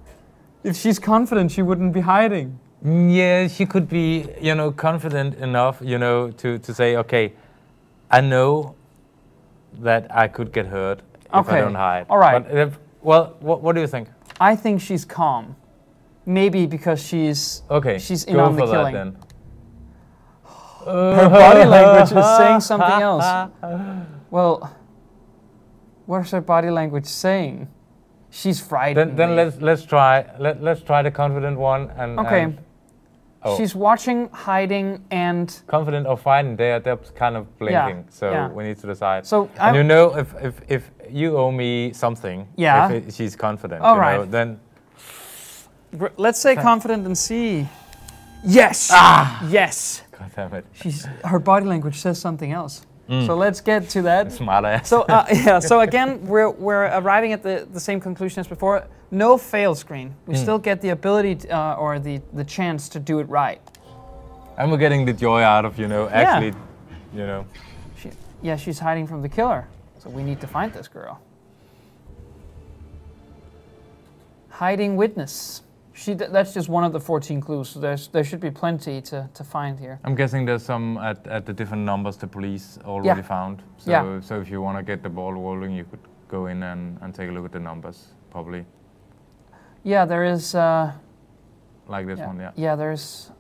If she's confident, she wouldn't be hiding. Yeah, she could be, you know, confident enough, you know, to say, okay, I know that I could get hurt if I don't hide. All right. But what do you think? I think she's calm. Maybe because she's in go on the for killing. that then. Her body language is saying something else. Well, what is her body language saying? She's frightened. Then let's try the confident one and okay. and- oh. She's watching, hiding, and confident or frightened. They're kind of blinking. So yeah. we need to decide. So and you know, if you owe me something, yeah. if she's confident, all you right. know, then let's say confident and see. Yes. Yes. God damn it. Her body language says something else. So let's get to that. Smart ass. So yeah. So again, we're arriving at the same conclusion as before. No fail screen. We still get the ability or the chance to do it right. And we're getting the joy out of actually, she's hiding from the killer. So we need to find this girl. Hiding witness. That's just one of the 14 clues. So there should be plenty to find here. I'm guessing there's some at the different numbers the police already found. So so if you want to get the ball rolling, you could go in and take a look at the numbers, probably. Yeah, there is. Like this one, yeah. Yeah, there's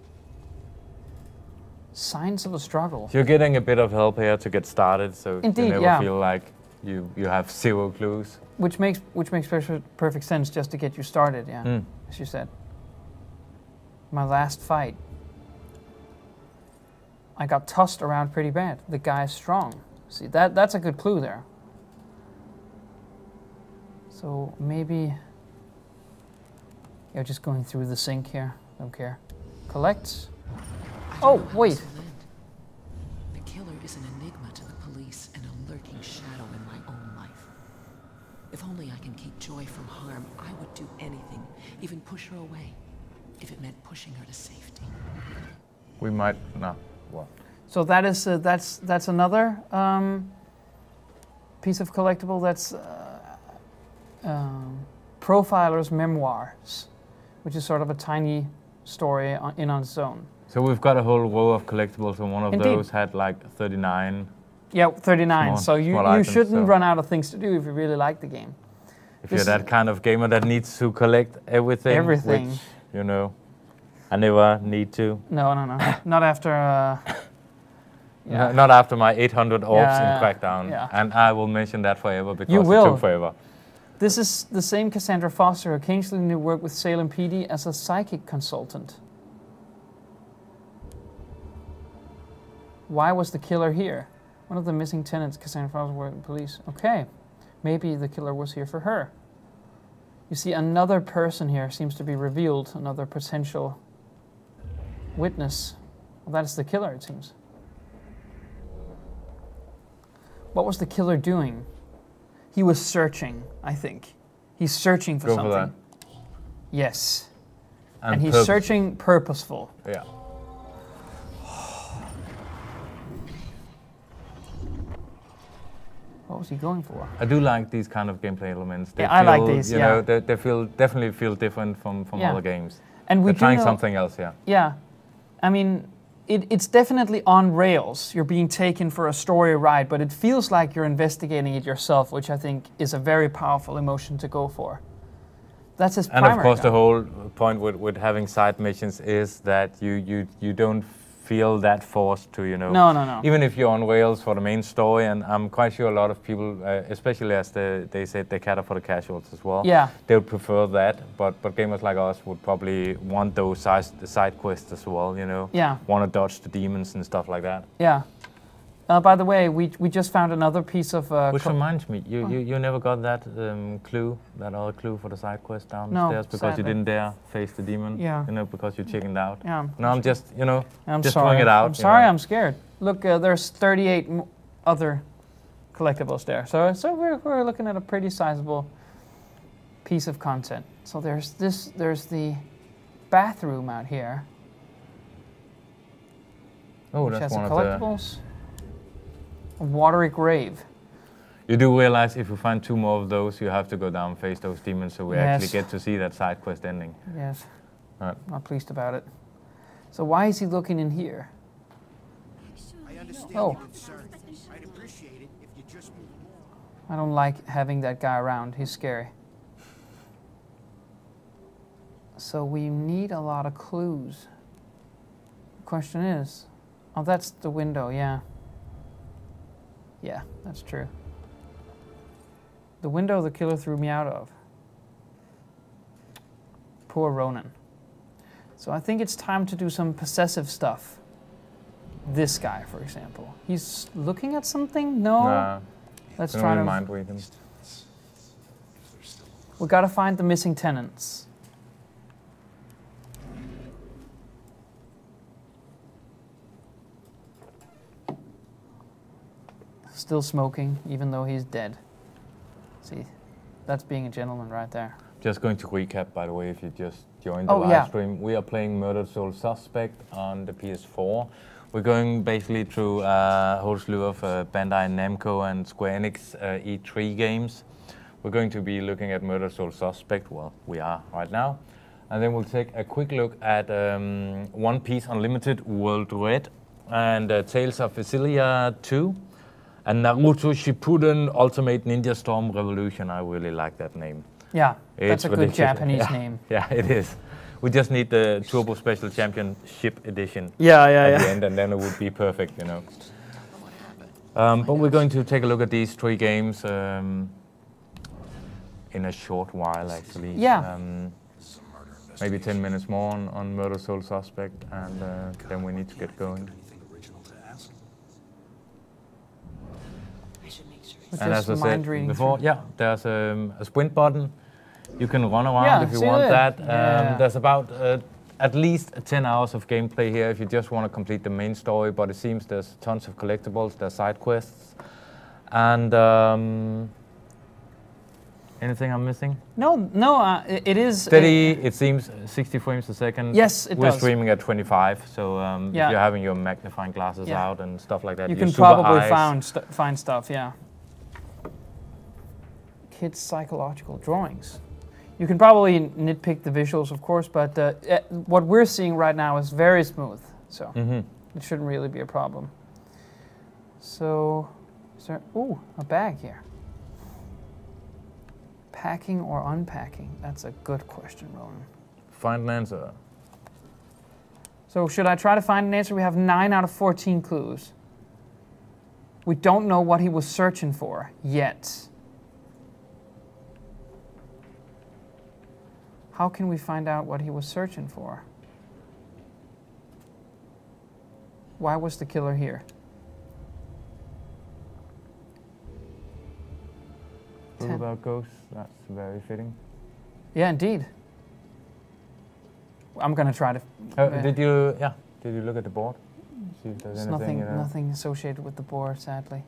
signs of a struggle. You're getting a bit of help here to get started, so Indeed, you never feel like you have 0 clues. Which makes perfect sense just to get you started, yeah. As you said. My last fight. I got tossed around pretty bad. The guy's strong. See, that's a good clue there. So maybe... Just going through the sink here. Don't care. Collect. Oh, wait. The killer is an enigma to the police and a lurking shadow in my own life. If only I can keep Joy from harm, I would do anything, even push her away, if it meant pushing her to safety. We might no. Well. So that is that's another piece of collectible. That's Profiler's Memoirs, which is sort of a tiny story on its own. So we've got a whole row of collectibles, and one of those had like 39. Yeah, 39. So you items, shouldn't run out of things to do if you really like the game. If you're that kind of gamer that needs to collect everything. Which, I never need to. No. Not after... Not after my 800 orbs in Crackdown. Yeah. And I will mention that forever because it took forever. This is the same Cassandra Foster who occasionally worked with Salem PD as a psychic consultant. Why was the killer here? One of the missing tenants, Cassandra Foster, worked with police. Okay, maybe the killer was here for her. You see, another person here seems to be revealed, another potential witness. Well, that's the killer, it seems. What was the killer doing? He was searching, I think. He's searching for something. For that. Yes. And he's searching purposeful. Yeah. What was he going for? I do like these kind of gameplay elements. They I like these, you know, they definitely feel different from other games. And they're trying something else, Yeah. I mean, it's definitely on rails. You're being taken for a story ride, but it feels like you're investigating it yourself, which I think is a very powerful emotion to go for. That's his primary. And of course, the whole point with having side missions is that you don't feel that forced to, No. Even if you're on rails for the main story, and I'm quite sure a lot of people, especially as they said they cater for the casuals as well. Yeah. They would prefer that, but gamers like us would probably want those side quests as well, Yeah. Want to dodge the demons and stuff like that. Yeah. By the way, we just found another piece of... Which reminds me, you never got that clue, that other clue for the side quest downstairs because you didn't dare face the demon. Yeah. Because you chickened out. Yeah. No, I'm just, I'm just sorry. throwing it out. I'm sorry, I'm scared. Look, there's 38 other collectibles there. So we're looking at a pretty sizable piece of content. So there's the bathroom out here. Oh, which that's has one collectibles. A watery grave. You do realize if you find 2 more of those, you have to go down and face those demons, so we actually get to see that side quest ending. Yes. Right. Not pleased about it. So why is he looking in here? I understand your concern. I'd appreciate it if you just moved more. I don't like having that guy around. He's scary. So we need a lot of clues. The question is, oh, that's the window, yeah. Yeah, that's true. The window the killer threw me out of. Poor Ronan. So I think it's time to do some possessive stuff. This guy, for example. He's looking at something? No? Nah. Let's try to... mind read him. We gotta find the missing tenants. Still smoking, even though he's dead. See, that's being a gentleman right there. Just going to recap, by the way, if you just joined the Oh, live yeah. stream. We are playing Murdered Soul Suspect on the PS4. We're going basically through a whole slew of Bandai Namco and Square Enix E3 games. We're going to be looking at Murdered Soul Suspect, well, we are right now. And then we'll take a quick look at One Piece Unlimited World Red and Tales of Xillia 2. And Naruto Shippuden Ultimate Ninja Storm Revolution. I really like that name. Yeah, that's It's a good ridiculous. Japanese name. Yeah, it is. We just need the Turbo Special Championship Edition Yeah, at the end, and then it would be perfect, you know. But we're going to take a look at these 3 games in a short while, actually. Yeah. Maybe 10 minutes more on Murder Soul Suspect, and then we need to get going. And as I said before, yeah, there's a sprint button. You can run around if you want that. There's about at least 10 hours of gameplay here if you just want to complete the main story, but it seems there's tons of collectibles, there's side quests. And anything I'm missing? No, it is... Steady, it seems 60 frames a second. Yes, it We're does. streaming at 25, so if you're having your magnifying glasses Yeah. out and stuff like that, you your can super probably eyes, find stuff, yeah. Kids' psychological drawings. You can probably nitpick the visuals, of course, but what we're seeing right now is very smooth, so it shouldn't really be a problem. So, is there... Ooh, a bag here. Packing or unpacking? That's a good question, Ronan. Find an answer. So should I try to find an answer? We have 9 out of 14 clues. We don't know what he was searching for yet. How can we find out what he was searching for? Why was the killer here? Clue about ghosts, that's very fitting. Yeah, indeed. I'm gonna try to... Did you look at the board? See if there's anything, nothing associated with the board, sadly.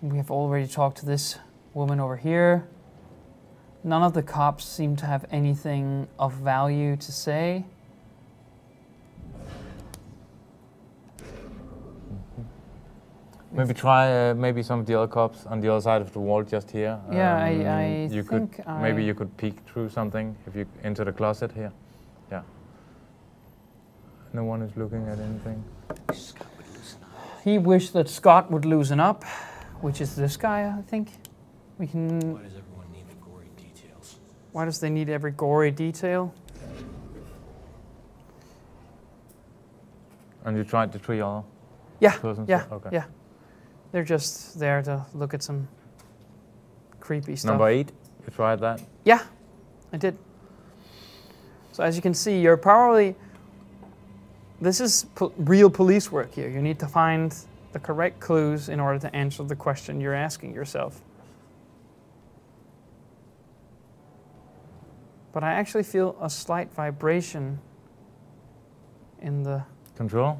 We have already talked to this woman over here. None of the cops seem to have anything of value to say. Maybe try maybe some of the other cops on the other side of the wall just here. Yeah, I you think maybe you could peek through something if you enter the closet here. Yeah. No one is looking at anything. He wished that Scott would loosen up, which is this guy, I think. We can... Why does everyone need the gory details? Why does they need every gory detail? And you tried the 3 other Yeah, persons? yeah, Okay. yeah. They're just there to look at some creepy stuff. Number 8, you tried that? Yeah, I did. So as you can see, you're probably... This is real police work here. You need to find the correct clues in order to answer the question you're asking yourself. But I actually feel a slight vibration in the controller.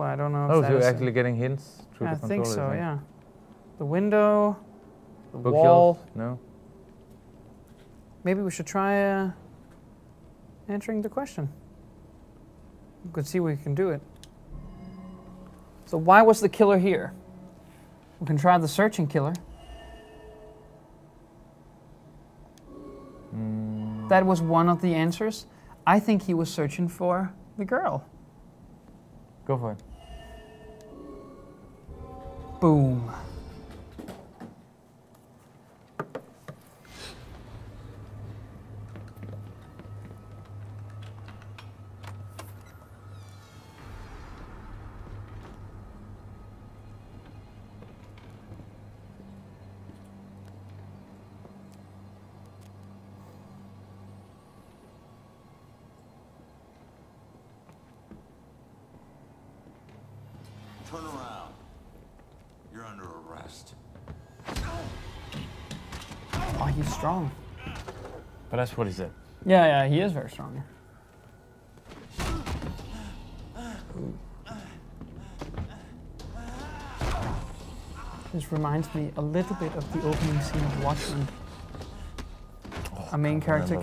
I don't know if Oh, that so you're is actually getting hints through the I controller? think so, isn't it? yeah. The window, the Bookshelf? wall. No. Maybe we should try answering the question. We could see if we can do it. So why was the killer here? We can try the searching killer. That was one of the answers. I think he was searching for the girl. Go for it. Boom. Turn around. You're under arrest. Oh, he's strong. But that's what he said. Yeah, yeah, he is very strong. This reminds me a little bit of the opening scene of Watchmen. A main character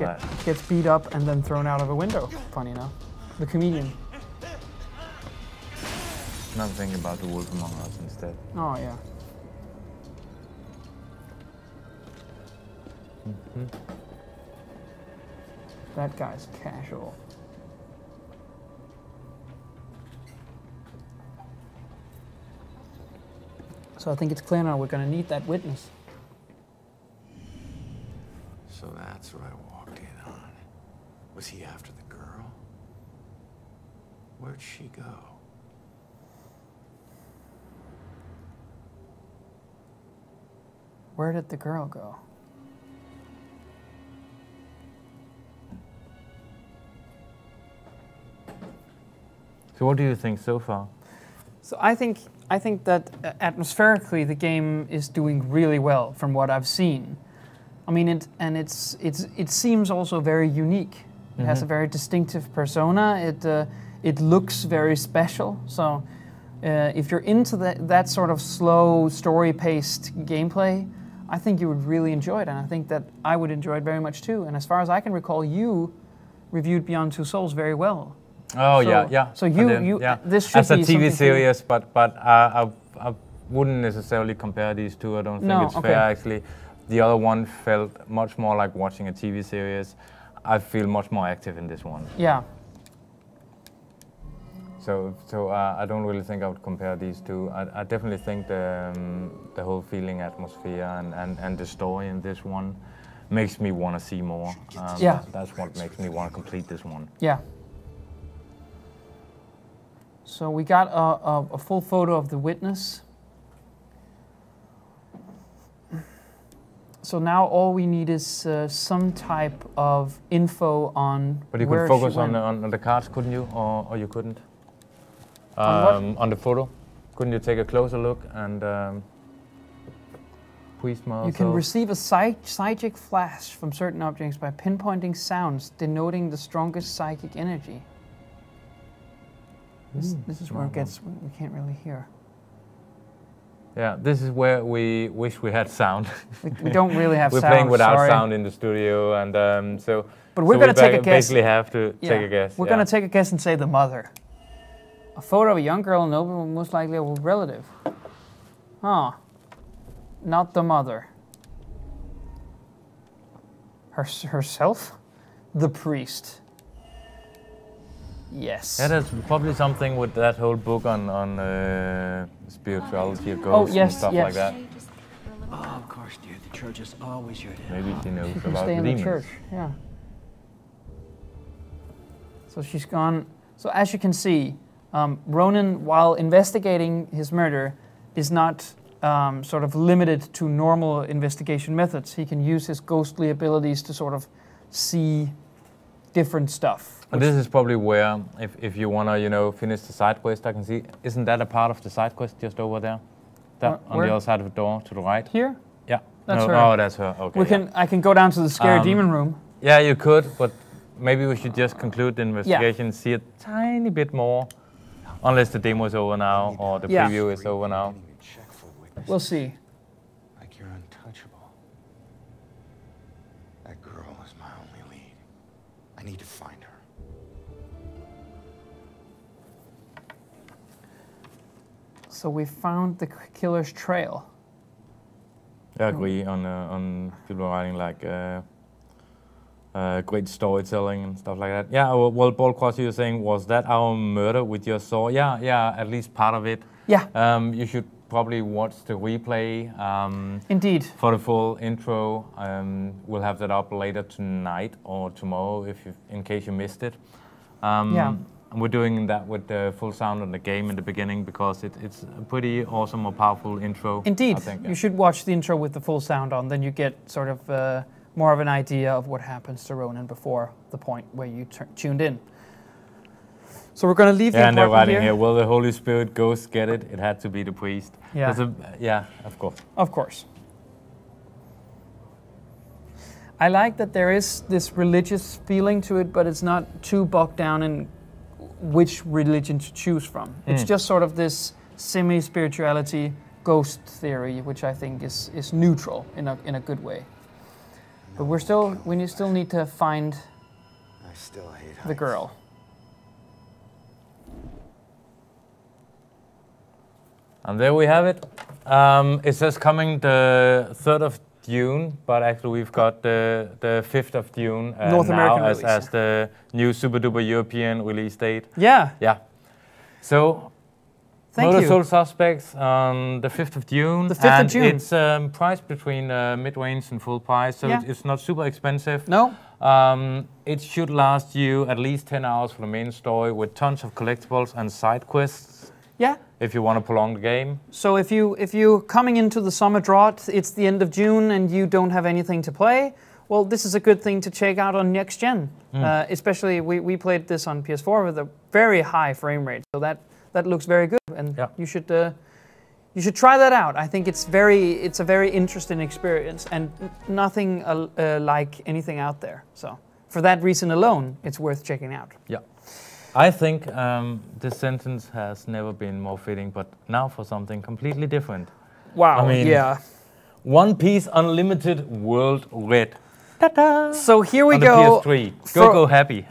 gets beat up and then thrown out of a window, funny enough. The comedian. I'm thinking about The Wolf Among Us instead. Oh, yeah. That guy's casual. So I think it's clear now we're going to need that witness. So that's what I walked in on. Was he after the girl? Where'd she go? Where did the girl go? So what do you think so far? So I think that atmospherically the game is doing really well from what I've seen. I mean, it seems also very unique. It has a very distinctive persona. It looks very special. So if you're into that sort of slow, story-paced gameplay, I think you would really enjoy it, and I think that I would enjoy it very much too. And as far as I can recall, you reviewed Beyond Two Souls very well. Oh, so, yeah. So this should as a be TV series, but I wouldn't necessarily compare these two. I don't think it's fair, actually. The other one felt much more like watching a TV series. I feel much more active in this one. Yeah. So I don't really think I would compare these two. I definitely think the whole feeling, atmosphere, and the story in this one makes me want to see more. Yeah. That's what makes me want to complete this one. Yeah. So we got a full photo of the witness. So now all we need is some type of info on. But you could focus on the cards, couldn't you, or you couldn't? On the photo, couldn't you take a closer look and please smile? You can receive a psychic flash from certain objects by pinpointing sounds denoting the strongest psychic energy. This is where it gets, we can't really hear. Yeah, this is where we wish we had sound. We don't really have sound. We're playing without sound in the studio, and so. But we're going to take a guess. Basically, have to take a guess. We're going to take a guess and say the mother. A photo of a young girl, noble, most likely a relative. Huh? Not the mother. Herself? The priest. Yes. Yeah, that's probably something with that whole book on spirituality, ghosts and stuff like that. Oh, of course, dear. The church is always your dad. Maybe she knows She can about stay in demons. the church, yeah. So she's gone. So as you can see, Ronan, while investigating his murder, is not sort of limited to normal investigation methods. He can use his ghostly abilities to sort of see different stuff. And this is probably where, if you want to, finish the side quest, I can see. Isn't that a part of the side quest just over there? That on the other side of the door to the right? Here? Yeah. That's her. Oh, that's her. Okay. I can go down to the scary demon room. Yeah, you could, but maybe we should just conclude the investigation, see a tiny bit more, unless the demo is over now or the preview is over now. We'll see. Like you're untouchable. That girl is my only lead. I need to find her. So we found the killer's trail. I agree on people writing like great storytelling and stuff like that. Yeah, well, Ballcross, you were saying, was that our murder with your saw? Yeah, at least part of it. Yeah. You should probably watch the replay. Indeed. For the full intro. We'll have that up later tonight or tomorrow in case you missed it. Yeah. And we're doing that with the full sound on the game in the beginning because it's a pretty awesome or powerful intro. Indeed. I think, You should watch the intro with the full sound on, then you get sort of more of an idea of what happens to Ronan before the point where you tuned in. So we're going to leave the and they're apartment writing here. here, will the Holy Spirit ghost get it? It had to be the priest. Yeah. Yeah, of course. Of course. I like that there is this religious feeling to it, but it's not too bogged down in which religion to choose from. It's just sort of this semi-spirituality ghost theory, which I think is neutral in a good way. But we still need to find the girl. And there we have it. It says coming the 3rd of June, but actually we've got the 5th of June North American now release, as the new super duper European release date. Yeah. Yeah. So, Thank Motor you. Soul Suspects on the 5th of June. The 5th of June. It's priced between mid-range and full price, so Yeah. it's not super expensive. No. It should last you at least 10 hours for the main story with tons of collectibles and side quests. Yeah. If you want to prolong the game. So if you're coming into the summer drought, it's the end of June and you don't have anything to play, well, this is a good thing to check out on next gen. Especially we played this on PS4 with a very high frame rate, so that looks very good, and you should try that out. I think it's a very interesting experience and nothing like anything out there. So for that reason alone, it's worth checking out. Yeah. I think this sentence has never been more fitting, but now for something completely different. Wow, I mean, yeah. One Piece Unlimited World Red. Ta-da! So here we on go. The PS3. Go happy.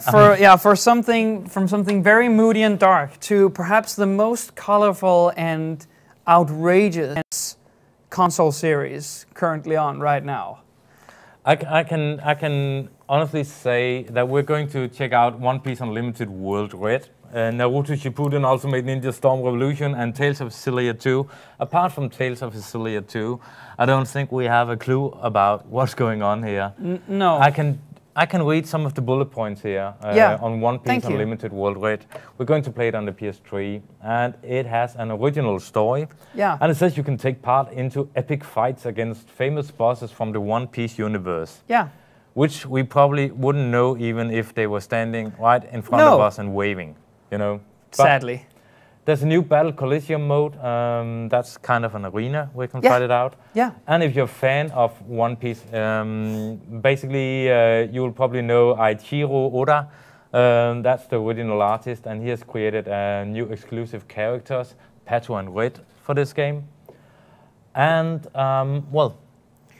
For something very moody and dark to perhaps the most colorful and outrageous console series currently on right now. I can honestly say that we're going to check out One Piece Unlimited World Red, Naruto Shippuden, Ultimate Ninja Storm Revolution, and Tales of Xillia 2. Apart from Tales of Xillia 2, I don't think we have a clue about what's going on here. No. I can read some of the bullet points here on One Piece Unlimited World Red. We're going to play it on the PS3, and it has an original story. Yeah. And it says you can take part into epic fights against famous bosses from the One Piece universe. Yeah. Which we probably wouldn't know even if they were standing right in front of us and waving, you know. But sadly. There's a new Battle Coliseum mode. That's kind of an arena. We can fight it out. Yeah. And if you're a fan of One Piece, basically you'll probably know Eiichiro Oda. That's the original artist, and he has created new exclusive characters, Pato and Red, for this game. And well,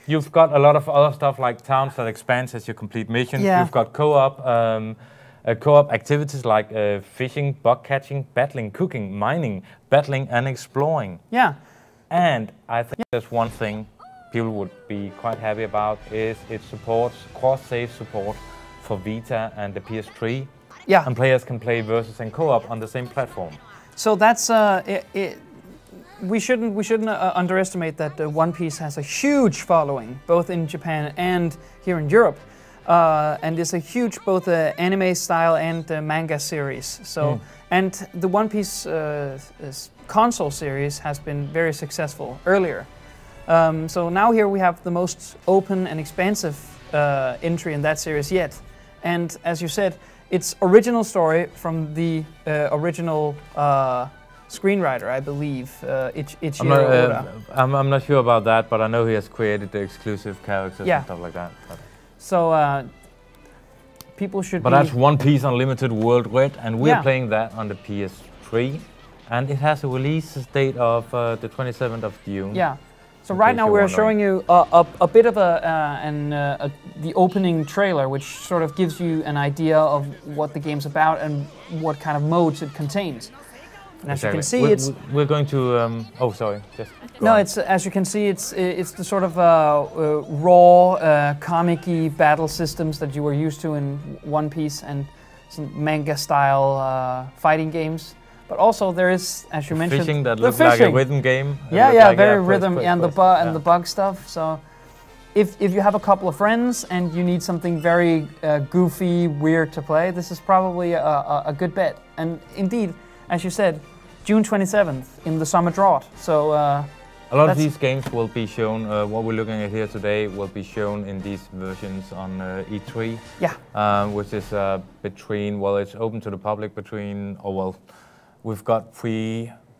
you've got a lot of other stuff like towns that expands as you complete missions. Yeah. You've got co-op activities like fishing, bug catching, battling, cooking, mining, battling, and exploring. Yeah. And I think there's one thing people would be quite happy about is it supports cross-save support for Vita and the PS3. Yeah. And players can play versus and co-op on the same platform. So that's we shouldn't underestimate that One Piece has a huge following both in Japan and here in Europe. And it's a huge both anime style and manga series. So and the One Piece console series has been very successful earlier. So now here we have the most open and expansive entry in that series yet. And as you said, it's original story from the original screenwriter, I believe, Ichiro Oda. I'm not sure about that, but I know he has created the exclusive characters and stuff like that. So people should But that's One Piece Unlimited World Red, and we're Yeah. playing that on the PS3. And it has a release date of the 27th of June. Yeah. So right now we're showing you a bit of the opening trailer, which sort of gives you an idea of what the game's about and what kind of modes it contains. And as you can see, we're going to. Oh, sorry. Just no, it's as you can see, it's the sort of raw, comic-y battle systems that you were used to in One Piece and some manga-style fighting games. But also there is, as you mentioned, fishing that looks like a rhythm game. Yeah, very rhythm and the bug stuff. So if you have a couple of friends and you need something very goofy, weird to play, this is probably a good bet. And indeed, as you said, June 27th in the summer drought. So A lot of these games will be shown, what we're looking at here today will be shown in these versions on E3. Yeah. Which is between, well, it's open to the public between, we've got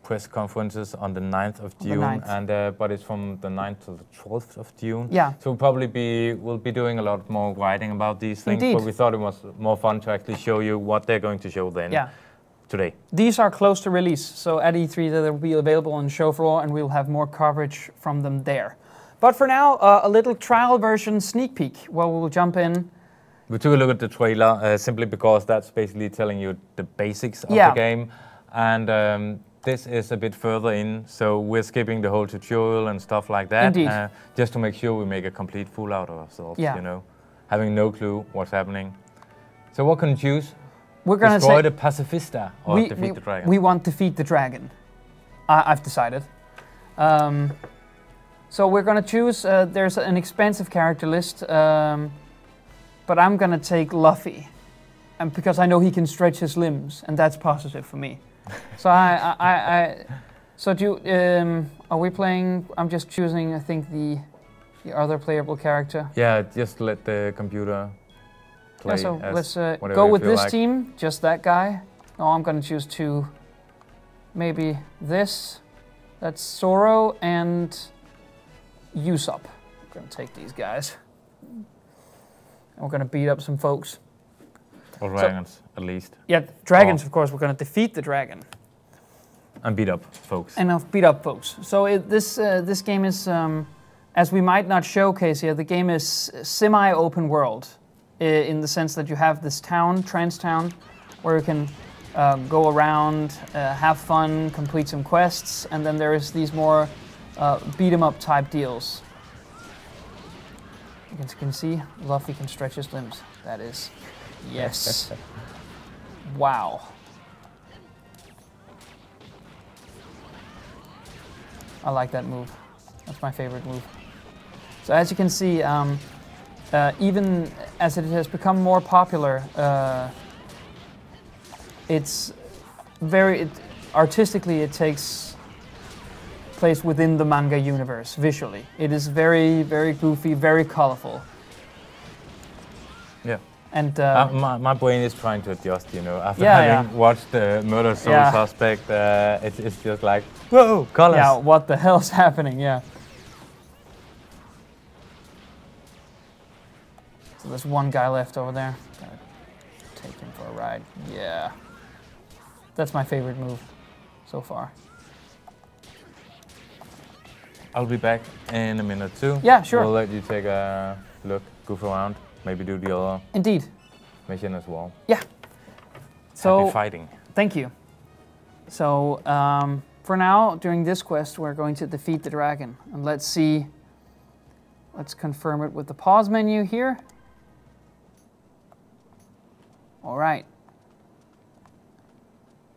press conferences on the 9th of June, and but it's from the 9th to the 12th of June. Yeah. So we'll be doing a lot more writing about these things, Indeed. but we thought it was more fun to actually show you what they're going to show then. Yeah. Today. These are close to release, so at E3 they'll be available on the show floor and we'll have more coverage from them there. But for now, a little trial version sneak peek where we'll jump in. We took a look at the trailer simply because that's basically telling you the basics of the game. And this is a bit further in, so we're skipping the whole tutorial and stuff like that. Indeed. Just to make sure we make a complete fool out of ourselves, Yeah. you know, having no clue what's happening. So what can you choose? We're gonna destroy say the pacifista or defeat the dragon. We want defeat the dragon. I've decided. So we're gonna choose. There's an expansive character list, but I'm gonna take Luffy, and because I know he can stretch his limbs, and that's positive for me. So So do you, are we playing? I'm just choosing. I think the other playable character. Yeah, just let the computer. Yeah, so let's go with this team, just that guy. No, I'm gonna choose two. Maybe this. That's Zoro and Usopp. I'm gonna take these guys. And we're gonna beat up some folks. Or dragons, at least. Yeah, dragons, of course. We're gonna defeat the dragon. And beat up folks. And beat up folks. So this game is, as we might not showcase here, the game is semi-open world. In the sense that you have this town, trance town, where you can go around, have fun, complete some quests, and then there is these more beat 'em up type deals. As you can see, Luffy can stretch his limbs. That is, yes. Wow. I like that move. That's my favorite move. So as you can see, even as it has become more popular, it's artistically it takes place within the manga universe visually. It is very, very goofy, very colorful. Yeah. And my brain is trying to adjust, you know, after having having watched the Murder Soul Suspect. It's just like, whoa, colors. Yeah, what the hell's happening? Yeah. So there's one guy left over there. Gotta take him for a ride. Yeah. That's my favorite move so far. I'll be back in a minute too. Yeah, sure. We'll let you take a look, goof around, maybe do the other mission as well. Yeah. So happy fighting. Thank you. So for now, during this quest, we're going to defeat the dragon, and let's see. Let's confirm it with the pause menu here. All right.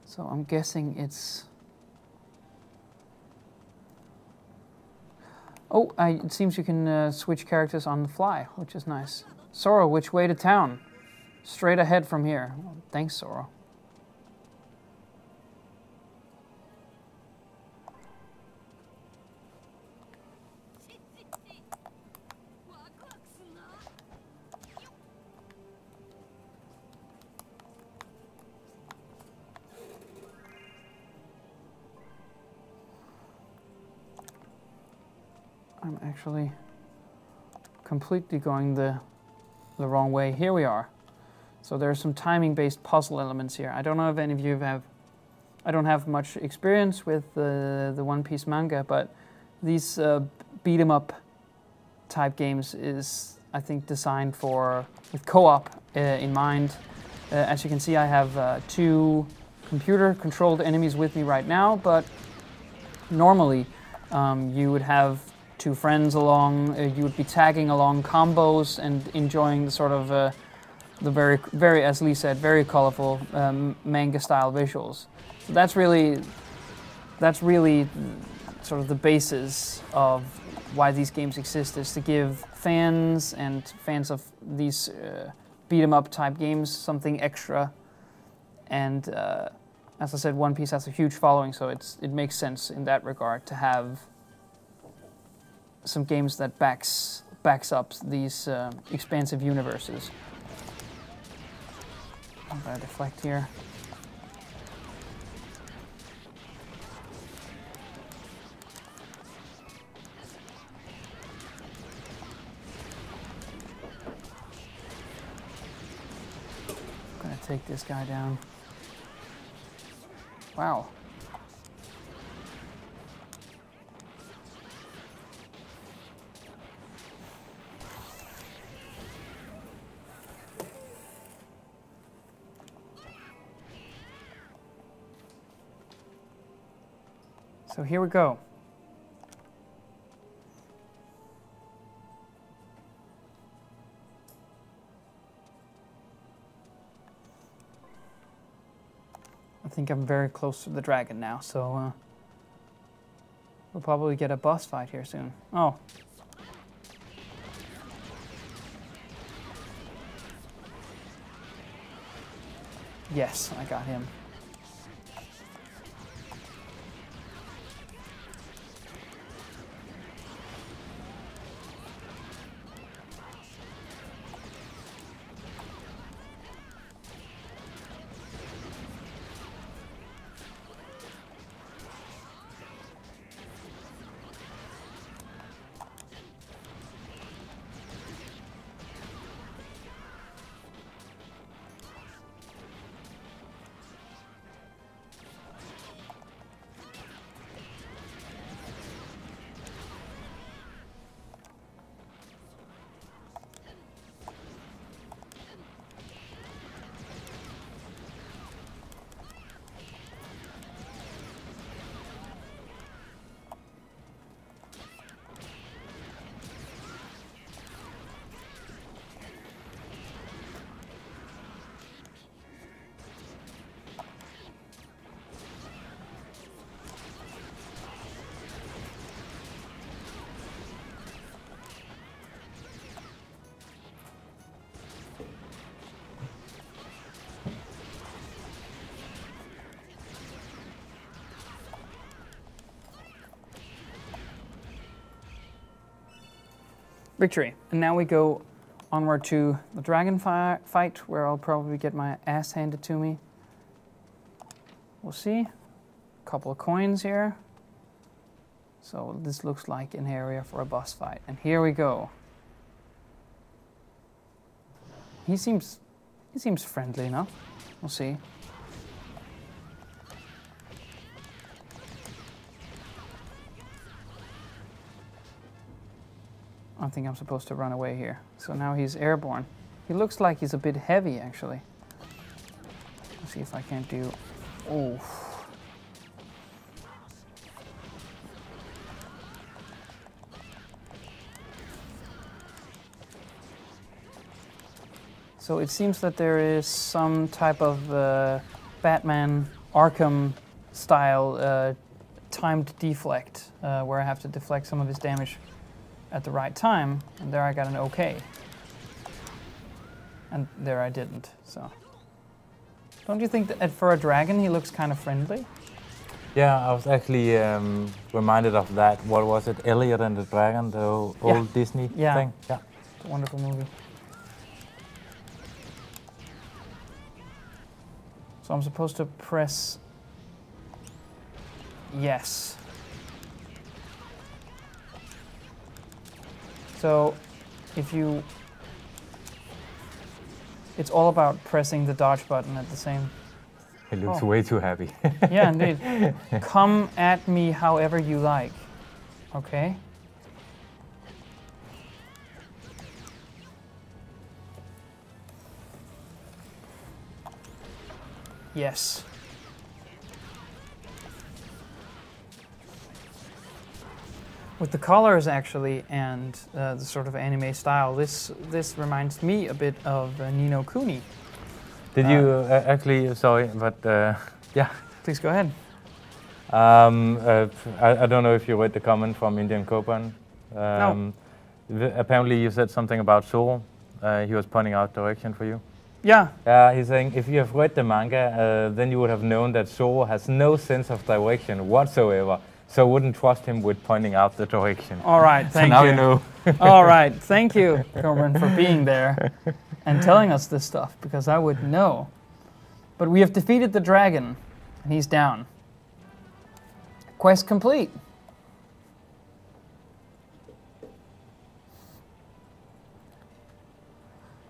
So I'm guessing it's. Oh, it seems you can switch characters on the fly, which is nice. Zoro, which way to town? Straight ahead from here. Well, thanks, Zoro. I'm actually completely going the wrong way. Here we are. So there's some timing-based puzzle elements here. I don't know if any of you have. I don't have much experience with the One Piece manga, but these beat 'em up type games is, I think, designed with co-op in mind. As you can see, I have two computer-controlled enemies with me right now, but normally you would have two friends along, you would be tagging along combos and enjoying the sort of the very, as Lee said, very colorful manga-style visuals. So that's really sort of the basis of why these games exist, is to give fans of these beat-em-up type games something extra. And as I said, One Piece has a huge following, so it makes sense in that regard to have some games that backs up these expansive universes. I'm gonna deflect here. Gonna take this guy down. Wow. So here we go. I think I'm very close to the dragon now, so we'll probably get a boss fight here soon. Oh. Yes, I got him. Victory. And now we go onward to the dragon fight, where I'll probably get my ass handed to me. We'll see. A couple of coins here. So this looks like an area for a boss fight. And here we go. He seems friendly enough. We'll see. I think I'm supposed to run away here. So now he's airborne. He looks like he's a bit heavy, actually. Let's see if I can't do... Oh. So it seems that there is some type of Batman Arkham style timed deflect, where I have to deflect some of his damage at the right time, and there I got an okay. And there I didn't, so. Don't you think that for a dragon he looks kind of friendly? Yeah, I was actually reminded of that. What was it? Elliot and the Dragon, the old Disney thing? Yeah, it's a wonderful movie. So I'm supposed to press yes. So if you, it's all about pressing the dodge button at the same. It looks way too happy. Yeah, indeed. Come at me however you like. Okay. Yes. With the colors, actually, and the sort of anime style, this reminds me a bit of Ni no Kuni. Did you actually? Sorry, but yeah. Please go ahead. I don't know if you read the comment from Indian Copan. No. Apparently, you said something about Soul. He was pointing out direction for you. Yeah. He's saying if you have read the manga, then you would have known that Soul has no sense of direction whatsoever. so I wouldn't trust him with pointing out the direction. All right, thank so now you. know. All right, thank you, Cameron, for being there and telling us this stuff, because I wouldn't know. But we have defeated the dragon, and he's down. Quest complete.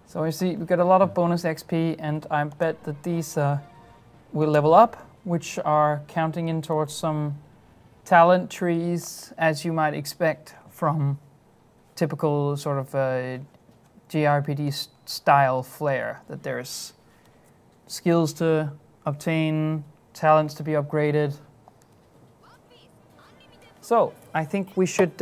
So you see, we get a lot of bonus XP, and I bet that these will level up, which are counting in towards some talent trees, as you might expect from typical sort of JRPG style flair, that there's skills to obtain, talents to be upgraded. So, I think we should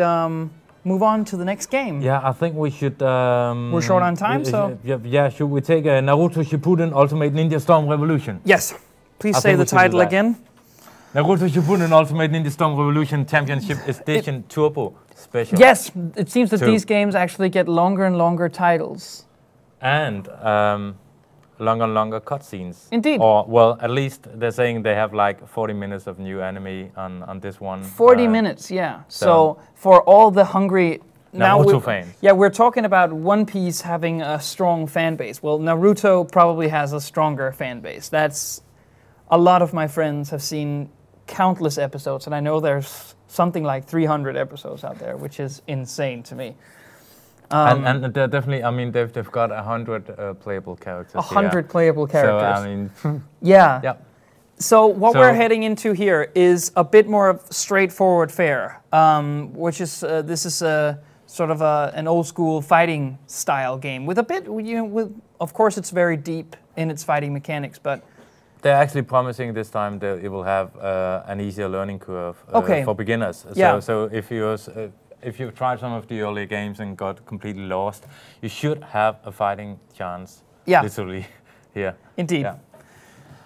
move on to the next game. Yeah, I think we should... We're short on time, so... Yeah, should we take Naruto Shippuden Ultimate Ninja Storm Revolution? Yes. Please say the title again. Naruto Shippuden Ultimate Ninja Storm Revolution Championship Edition Turbo Special. Yes, it seems that these games actually get longer and longer titles. And longer and longer cutscenes. Indeed. Or, well, at least they're saying they have like 40 minutes of new anime on this one. 40 minutes, yeah. So for all the hungry... Naruto fans. Yeah, we're talking about One Piece having a strong fan base. Well, Naruto probably has a stronger fan base. That's... A lot of my friends have seen countless episodes, and I know there's something like 300 episodes out there, which is insane to me. And they're definitely, I mean, they've got 100 playable characters. 100 playable characters. So, I mean, yeah. Yeah. So what we're heading into here is a bit more of straightforward fare, which is this is a sort of an old school fighting style game with a bit, of course, it's very deep in its fighting mechanics, but. They're actually promising this time that it will have an easier learning curve for beginners. Yeah. So if you've tried some of the earlier games and got completely lost, you should have a fighting chance. Yeah. Literally here. Indeed. Yeah.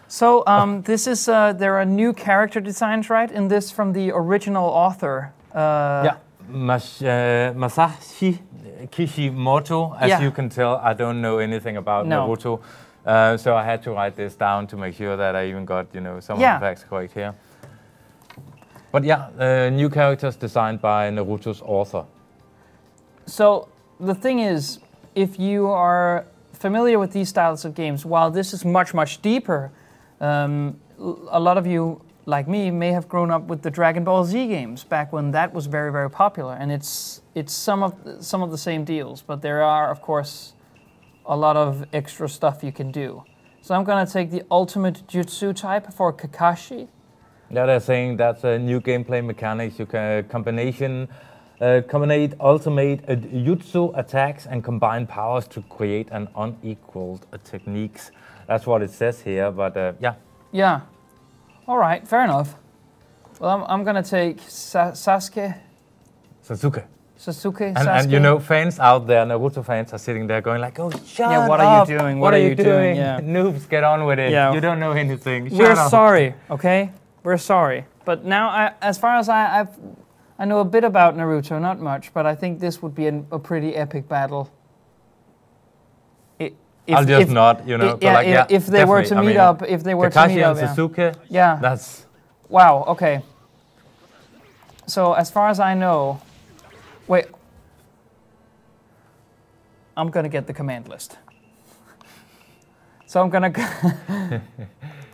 So this is there are new character designs, right? In this from the original author. Yeah. Masashi Kishimoto. As you can tell, I don't know anything about Naruto. So I had to write this down to make sure that I even got, some of the facts correct here. But yeah, new characters designed by Naruto's author. So the thing is, if you are familiar with these styles of games, while this is much, much deeper, a lot of you, like me, may have grown up with the Dragon Ball Z games back when that was very, very popular. And it's some of the same deals, but there are, of course, a lot of extra stuff you can do. So I'm gonna take the ultimate jutsu type for Kakashi. Yeah, they're saying that's a new gameplay mechanics. You can combine ultimate jutsu attacks and combine powers to create an unequaled techniques. That's what it says here, but yeah. Yeah. All right, fair enough. Well, I'm gonna take Sasuke. Sasuke. And fans out there, Naruto fans, are sitting there going like, oh, shut up. Yeah, what are you doing? What are you doing? Yeah. Noobs, get on with it. Yeah. You don't know anything. We're sorry, okay? We're sorry. But now, as far as I know a bit about Naruto, not much, but I think this would be a pretty epic battle. I'll just nod, if they were to meet up, Kakashi and Sasuke, yeah. That's... Wow, okay. So, as far as I know... Wait, I'm gonna get the command list. So I'm gonna,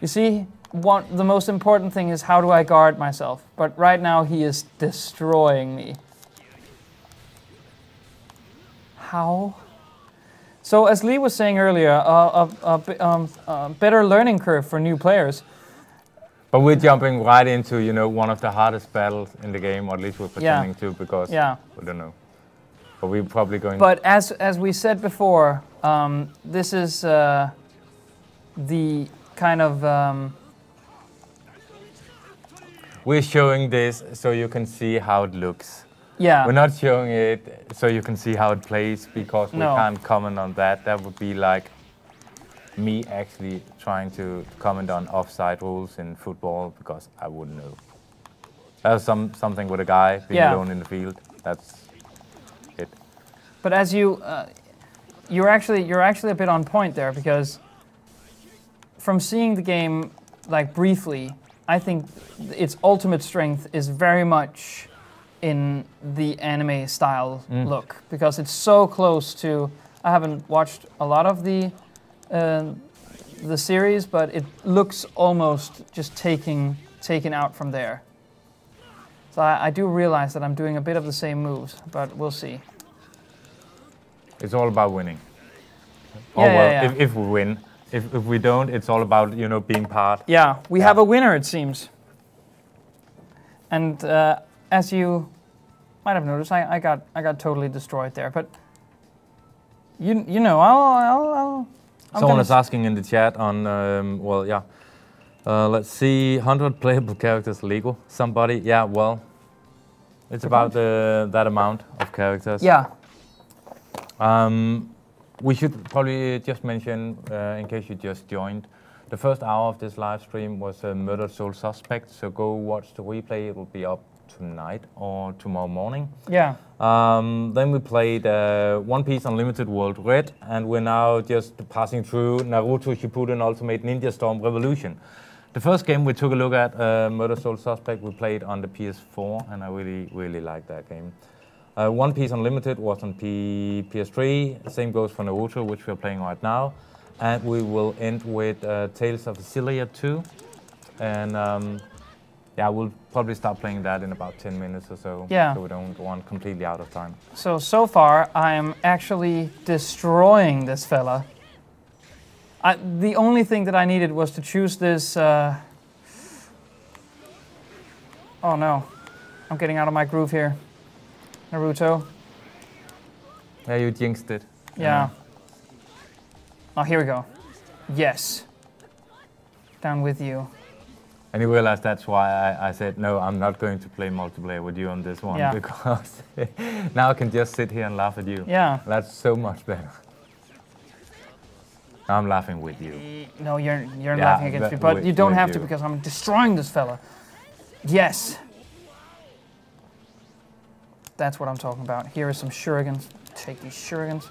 you see, the most important thing is how do I guard myself? But right now he is destroying me. How? So as Lee was saying earlier, a better learning curve for new players. But we're jumping right into, one of the hardest battles in the game, or at least we're pretending to, because we don't know. But we're probably going... But as we said before, this is the kind of... We're showing this so you can see how it looks. Yeah. We're not showing it so you can see how it plays, because we can't comment on that. That would be like me actually trying to comment on offside rules in football, because I wouldn't know. That's something with a guy being alone in the field. That's it. But as you're actually a bit on point there, because from seeing the game like briefly, I think its ultimate strength is very much in the anime style look, because it's so close to. I haven't watched a lot of the series, but it looks almost just taken out from there. So I do realize that I'm doing a bit of the same moves, but we'll see. It's all about winning. Yeah, If we win. If we don't, it's all about, you know, being part. Yeah, we have a winner, it seems. And as you might have noticed, I got totally destroyed there. But you know, I'll Someone is asking in the chat on let's see, 100 playable characters legal. Somebody, yeah, well, it's about that amount of characters. Yeah. We should probably just mention, in case you just joined, the first hour of this live stream was a Murdered Soul Suspect, so go watch the replay. It will be up tonight or tomorrow morning. Yeah. Then we played One Piece Unlimited World Red, and we're now just passing through Naruto Shippuden Ultimate Ninja Storm Revolution. The first game we took a look at, Murdered Soul Suspect, we played on the PS4, and I really liked that game. One Piece Unlimited was on PS3. Same goes for Naruto, which we're playing right now. And we will end with Tales of Xillia 2. And we'll probably start playing that in about 10 minutes or so. Yeah. So we don't run completely out of time. So far, I am actually destroying this fella. The only thing that I needed was to choose this... Oh no. I'm getting out of my groove here. Naruto. Yeah, you jinxed it. Yeah. Oh, here we go. Yes. Down with you. And you realize that's why I said, no, I'm not going to play multiplayer with you on this one. Yeah. Because now I can just sit here and laugh at you. Yeah. That's so much better. I'm laughing with you. No, you're laughing against me, but you don't have to, because I'm destroying this fella. Yes. That's what I'm talking about. Here are some shurikens. Take these shurikens.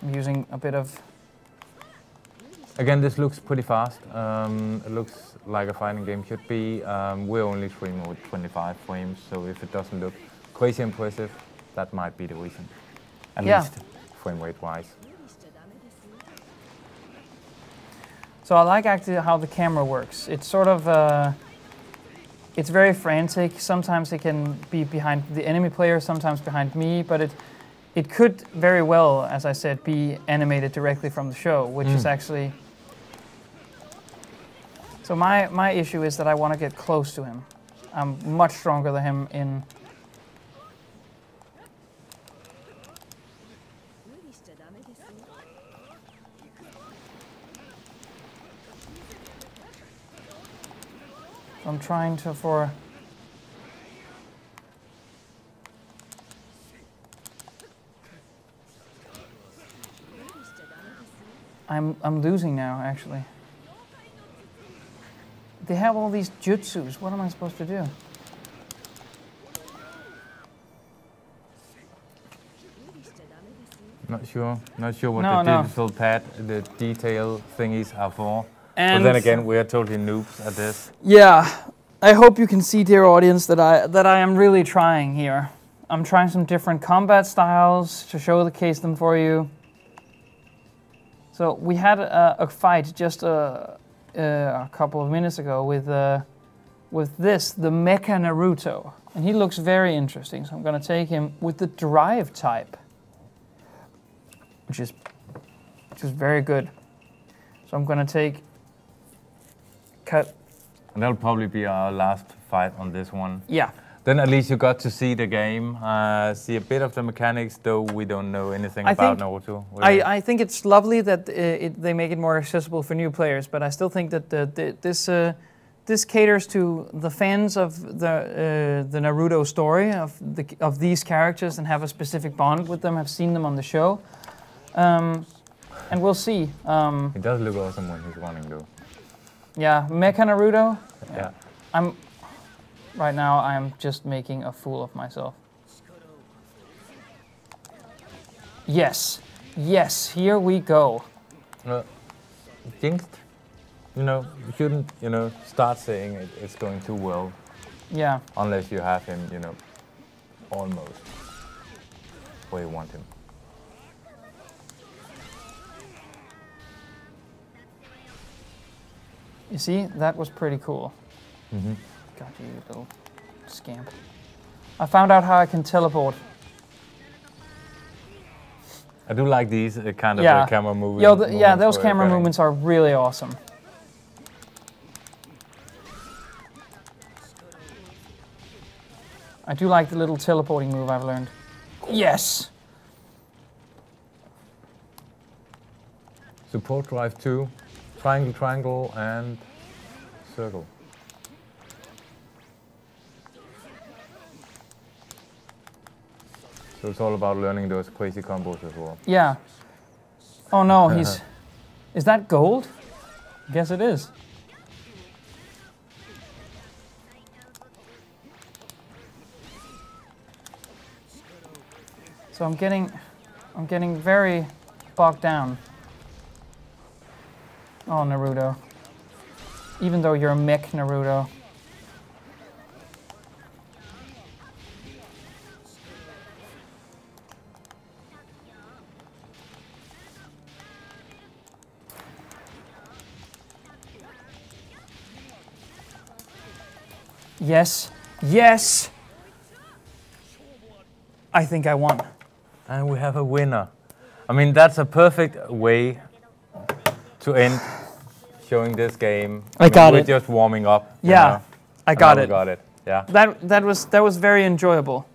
I'm using a bit of... Again, this looks pretty fast. It looks like a fighting game should be. We're only streaming with 25 frames, so if it doesn't look crazy impressive, that might be the reason. At least frame rate wise. So I like actually how the camera works. It's sort of, it's very frantic. Sometimes it can be behind the enemy player, sometimes behind me, but it could very well, as I said, be animated directly from the show, which is actually... So my issue is that I want to get close to him. I'm much stronger than him in... I'm trying to I'm losing now, actually. They have all these jutsus. What am I supposed to do? Not sure what the digital pad, the detail thingies are for. But then again, we are totally noobs at this. Yeah, I hope you can see, dear audience, that I am really trying here. I'm trying some different combat styles to showcase them for you. So we had a fight just a couple of minutes ago with the Mecha Naruto, and he looks very interesting. So I'm going to take him with the drive type, which is very good. So I'm going to cut. And that'll probably be our last fight on this one. Yeah. Then at least you got to see the game, see a bit of the mechanics, though we don't know anything about Naruto. Really. I think it's lovely that they make it more accessible for new players, but I still think that this caters to the fans of the Naruto story, of these characters, and have a specific bond with them, have seen them on the show. And we'll see. It does look awesome when he's running, though. Yeah, Mecha Naruto. Yeah. Right now, I'm just making a fool of myself. Yes, yes, here we go. jinxed. You know, you shouldn't, you know, start saying it's going too well. Yeah. Unless you have him, you know, almost where you want him. You see, that was pretty cool. Mm-hmm. God, you little scamp. I found out how I can teleport. I do like these kind of camera movements. Yeah, those camera movements are really awesome. I do like the little teleporting move I've learned. Yes! Support drive 2, triangle, triangle, and circle. So it's all about learning those crazy combos as well. Yeah. Oh no, he's... Is that gold? I guess it is. So I'm getting very bogged down. Oh, Naruto. Even though you're a mech, Naruto. Yes. Yes! I think I won. And we have a winner. I mean, that's a perfect way to end showing this game. I mean, got we're it. just warming up. Yeah, you know, I got it. We got it. Yeah. That was very enjoyable.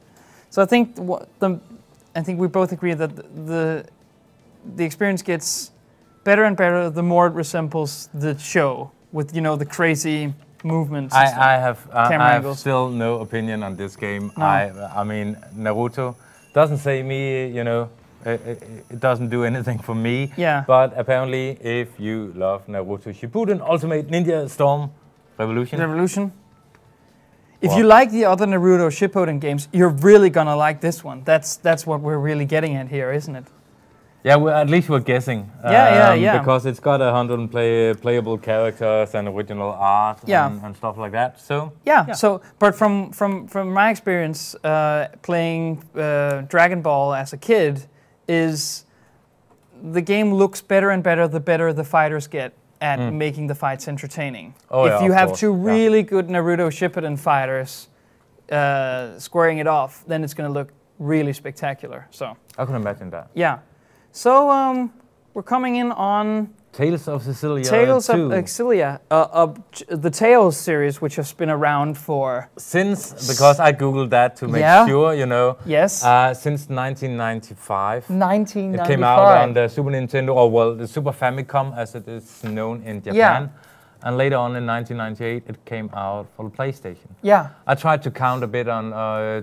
So I think we both agree that the experience gets better and better the more it resembles the show with, you know, the crazy movements. I have still no opinion on this game. No. I mean, Naruto doesn't say me, you know, it doesn't do anything for me. Yeah. But apparently, if you love Naruto Shippuden, Ultimate Ninja Storm Revolution. If you like the other Naruto Shippuden games, you're really gonna like this one. That's what we're really getting at here, isn't it? Yeah, at least we're guessing. Yeah. Because it's got 100 playable characters and original art and stuff like that. So yeah. So, but from my experience playing Dragon Ball as a kid, is the game looks better and better the better the fighters get at making the fights entertaining. Oh, if you have two really good Naruto Shippuden fighters squaring it off, then it's going to look really spectacular. So I can imagine that. Yeah. So we're coming in on Tales of Xillia. Tales of Xillia, the Tales series, which has been around for because I googled that to make sure, you know. Yes. Since 1995. 1995. It came out on the Super Nintendo, or well, the Super Famicom, as it is known in Japan. Yeah. And later on in 1998, it came out for the PlayStation. Yeah. I tried to count a bit on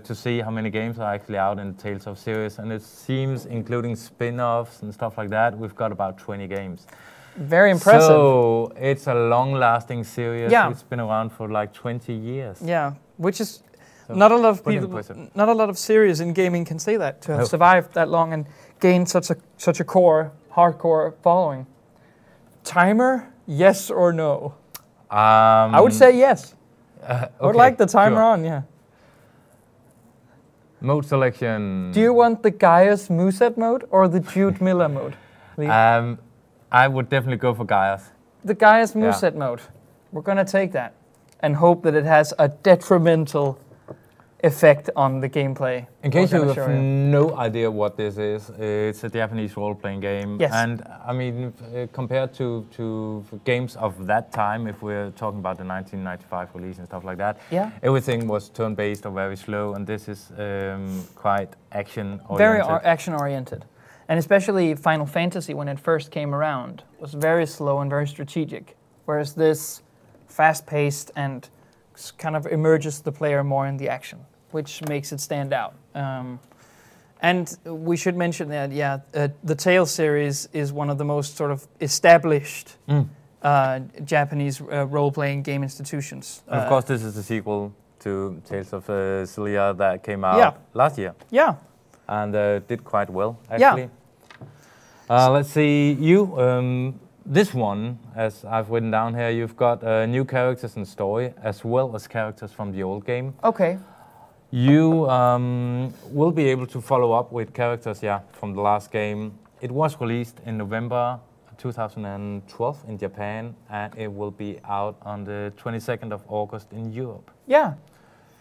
to see how many games are actually out in the Tales of series, and it seems, including spin-offs and stuff like that, we've got about 20 games. Very impressive. So it's a long-lasting series. Yeah. It's been around for like 20 years. Yeah, which is not a lot of people, not a lot of series in gaming can say that, to have survived that long and gained such a core, hardcore following. Timer? Yes or no? I would say yes. I would like the timer on, yeah. Mode selection. Do you want the Gaius Muset mode or the Jude Miller mode? I would definitely go for Gaius. The Gaius Muset mode. We're going to take that and hope that it has a detrimental effect on the gameplay. In case you have no idea what this is, it's a Japanese role-playing game. Yes. And I mean, compared to games of that time, if we're talking about the 1995 release and stuff like that, everything was turn-based or very slow, and this is quite action-oriented. Very action-oriented. And especially Final Fantasy, when it first came around, was very slow and very strategic, whereas this fast-paced and kind of immerses the player more in the action, which makes it stand out. And we should mention that, the Tales series is one of the most sort of established Japanese role-playing game institutions. Of course, this is the sequel to Tales of Xillia that came out last year. Yeah. And did quite well, actually. Yeah. Let's see, this one, as I've written down here, you've got new characters and story, as well as characters from the old game. Okay. You will be able to follow up with characters, from the last game. It was released in November 2012 in Japan, and it will be out on the 22nd of August in Europe. Yeah.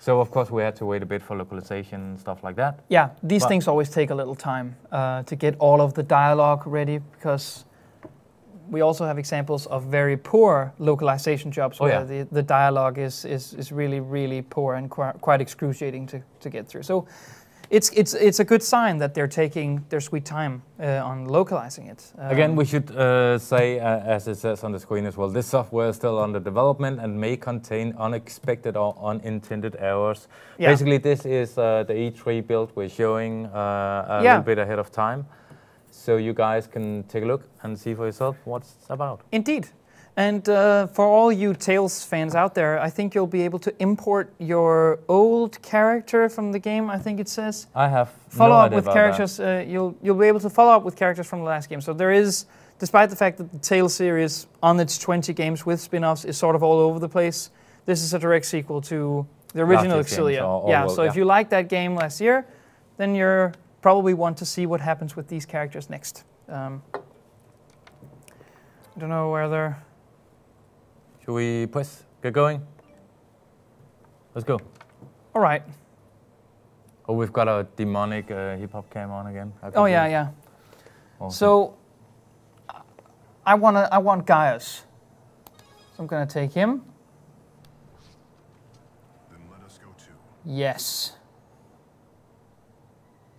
So of course we had to wait a bit for localization and stuff like that. Yeah, these things always take a little time to get all of the dialogue ready, because we also have examples of very poor localization jobs where the dialogue is really, really poor and quite excruciating to get through. So it's a good sign that they're taking their sweet time on localizing it. Again, we should say, as it says on the screen as well, this software is still under development and may contain unexpected or unintended errors. Yeah. Basically, this is the E3 build we're showing a little bit ahead of time. So you guys can take a look and see for yourself what it's about. Indeed. And for all you Tales fans out there, I think you'll be able to import your old character from the game, I think it says. I have follow no up idea with about characters. You'll be able to follow up with characters from the last game. So there is, despite the fact that the Tales series on its 20 games with spin-offs is sort of all over the place, this is a direct sequel to the original Xillia. So if you liked that game last year, then you're probably want to see what happens with these characters next. I don't know where they're... Should we get going? Let's go. All right. Oh, we've got a demonic hip-hop cam on again. Oh, yeah. Awesome. So, I want Gaius. So I'm going to take him. Then let us go too. Yes.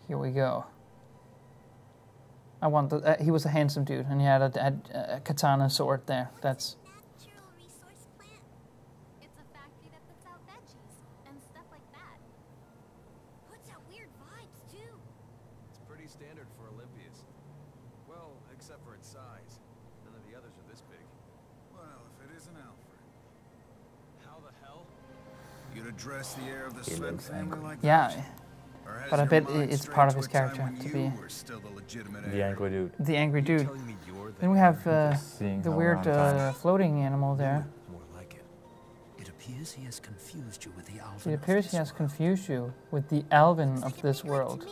Here we go. I want the... he was a handsome dude, and he had a katana sword there. That's... Standard for Olympias. Well, except for its size. None of the others are this big. Well, if it isn't Alfred. How the hell? You'd address the heir of the Smith family like that? Yeah. But I bet it's part of his character to be... The angry dude. The angry dude. Then we have the weird floating animal there. More like it. It appears he has confused you with the Alvin. It appears he has confused you with the Alvin of this world.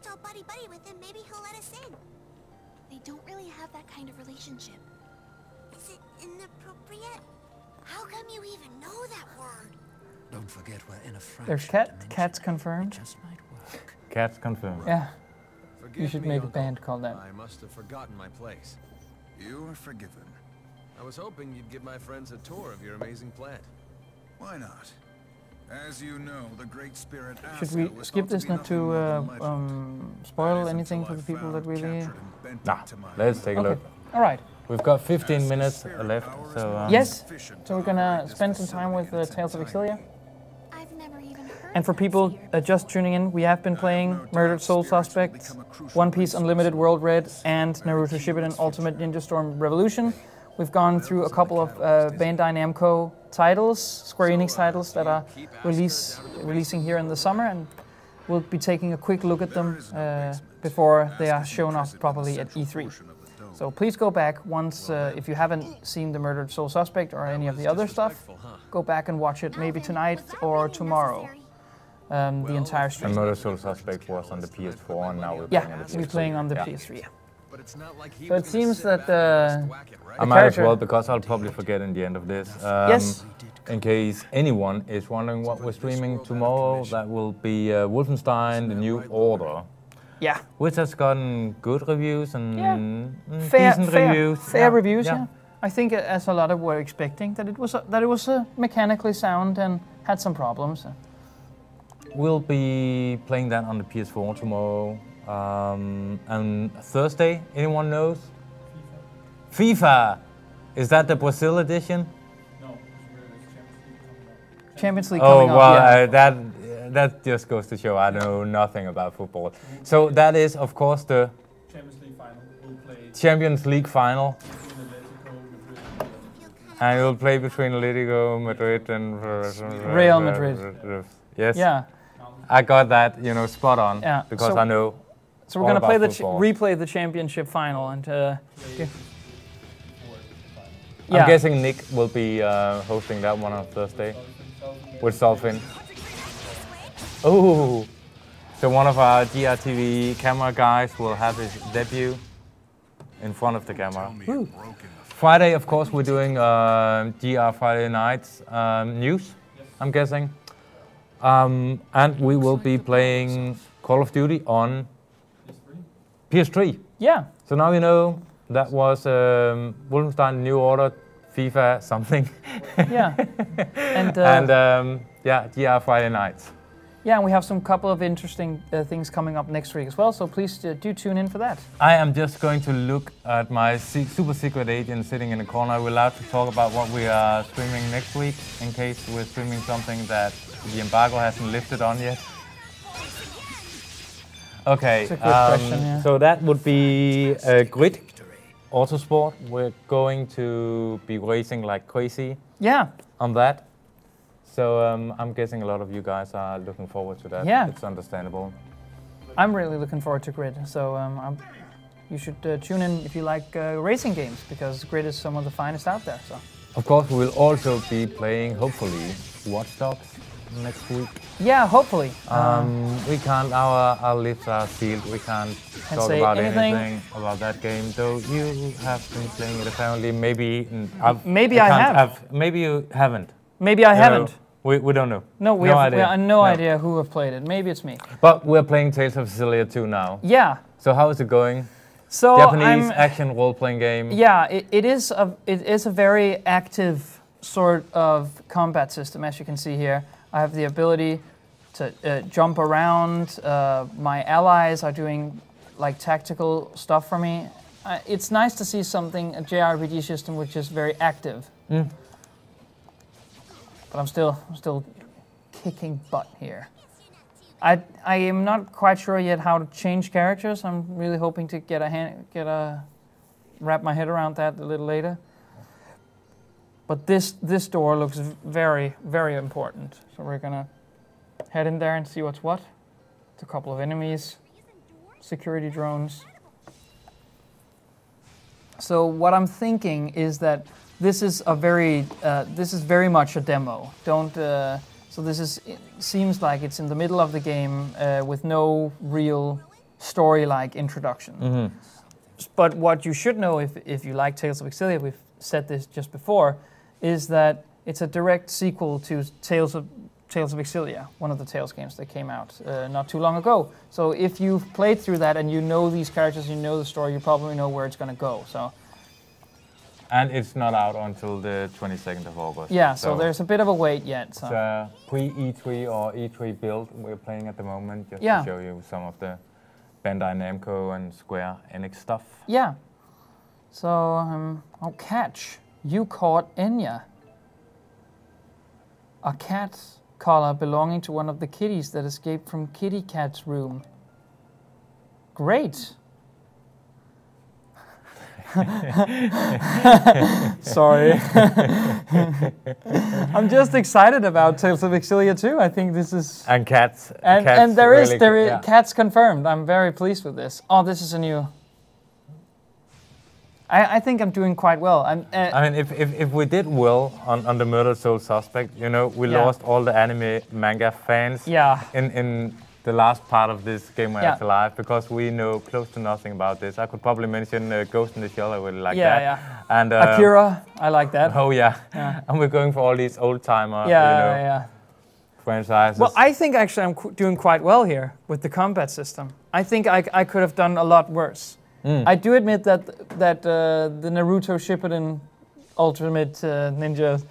All buddy-buddy with him, maybe he'll let us in. They don't really have that kind of relationship. Is it inappropriate? How come you even know that word? Don't forget we're in a fraction. There's cats confirmed. Just might work. Cats confirmed. Yeah. Forgive you should me, make Uncle. a band called that. I must have forgotten my place. You are forgiven. I was hoping you'd give my friends a tour of your amazing plant. Why not? As you know, the great spirit. Should we skip this not to spoil anything for the people that really... Nah, let's take a look. All right. We've got 15 minutes left, so... Yes, so we're gonna spend some time with Tales of Xillia. And for people just tuning in, we have been playing Murdered Soul Suspect, One Piece Unlimited World Red, and Naruto Shippuden Ultimate Ninja Storm Revolution. We've gone through a couple of Bandai Namco titles, Square Enix titles that are releasing here in the summer, and we'll be taking a quick look at them before they are shown off properly at E3. So please go back once, if you haven't seen the Murdered Soul Suspect or any of the other stuff, go back and watch it maybe tonight or tomorrow. The entire stream. And Murdered Soul Suspect was on the PS4, and now we're playing on the PS3. So it seems that I might as well, because I'll probably forget in the end of this. Yes. In case anyone is wondering what we're streaming tomorrow, that will be Wolfenstein: The New Order. Yeah. Which has gotten good reviews and decent reviews. Fair reviews, yeah. I think as a lot of were expecting that it was mechanically sound and had some problems. We'll be playing that on the PS4 tomorrow. And Thursday, anyone knows? FIFA! Is that the Brazil edition? No. Champions League coming up, that just goes to show I know nothing about football. So that is, of course, the Champions League final. And we'll play between Atletico Madrid and Real Madrid. Yes. Yeah. I got that, spot on. Yeah. Because I know So we're all gonna play about the football. replay the championship final and. I'm guessing Nick will be hosting that one on Thursday with Solfin. Oh, so one of our GRTV camera guys will have his debut in front of the camera. Woo. Friday, of course, we're doing GR Friday nights news, I'm guessing. And we will be playing Call of Duty on PS3. Yeah. So now you know that was Wolfenstein New Order, FIFA something. Yeah. And yeah, GR Friday nights. Yeah, and we have some couple of interesting things coming up next week as well, so please do tune in for that. I am just going to look at my super secret agent sitting in the corner. We're allowed to talk about what we are streaming next week, in case we're streaming something that the embargo hasn't lifted on yet. Okay, That's a good question, yeah. So that would be Grid Autosport. We're going to be racing like crazy. Yeah. On that. So I'm guessing a lot of you guys are looking forward to that. Yeah. It's understandable. I'm really looking forward to Grid, so you should tune in if you like racing games, because Grid is some of the finest out there. So. Of course, we will also be playing, hopefully, Watch Dogs next week. Yeah, hopefully. We can't, our lips are sealed. We can't talk about anything about that game, though you have been playing it apparently. Maybe I have. Maybe you haven't. Maybe I haven't. We don't know. No, we have no idea who have played it. Maybe it's me. But we're playing Tales of Xillia 2 now. Yeah. So how is it going? So Japanese action role-playing game. Yeah, it is a very active sort of combat system, as you can see here. I have the ability to jump around. My allies are doing like tactical stuff for me. It's nice to see something, a JRPG system, which is very active. Mm. But I'm still kicking butt here. I am not quite sure yet how to change characters. I'm really hoping to wrap my head around that a little later. But this door looks very, very important. So we're gonna head in there and see what's what. It's a couple of enemies, security drones. So what I'm thinking is that this is very much a demo. So this seems like it's in the middle of the game with no real story-like introduction. Mm-hmm. But what you should know if you like Tales of Xillia, we've said this just before, is that it's a direct sequel to Tales of Xillia, one of the Tales games that came out not too long ago. So if you've played through that and you know these characters, you know the story, you probably know where it's going to go. So. And it's not out until the 22nd of August. Yeah, so there's a bit of a wait yet. So. It's a pre-E3 or E3 build we're playing at the moment, just to show you some of the Bandai Namco and Square Enix stuff. Yeah. So, oh, catch. You caught Enya. A cat collar belonging to one of the kitties that escaped from Kitty Cat's room. Great. Sorry. I'm just excited about Tales of Xillia 2. I think this is... And cats. And there is cats confirmed. I'm very pleased with this. Oh, this is a new... I think I'm doing quite well. I mean, if we did well on the Murdered Soul Suspect, you know, we lost all the anime manga fans in the last part of this Gamereactor Live, because we know close to nothing about this. I could probably mention Ghost in the Shell, I really like that. Yeah. And Akira, I like that. Oh yeah. And we're going for all these old-timer franchises. Well, I think actually I'm doing quite well here with the combat system. I think I could have done a lot worse. I do admit that the Naruto Shippuden Ultimate Ninja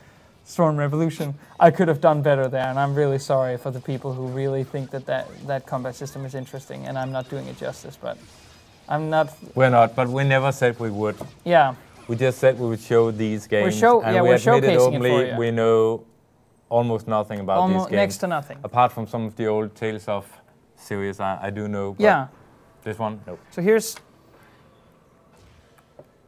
Storm Revolution, I could have done better there, and I'm really sorry for the people who really think that combat system is interesting, and I'm not doing it justice, but I'm not... We're not, but we never said we would. Yeah. We just said we would show these games, we're admitted openly it for you. We know almost nothing about these games. Next to nothing. Apart from some of the old Tales of series, I do know, but this one, nope. So here's...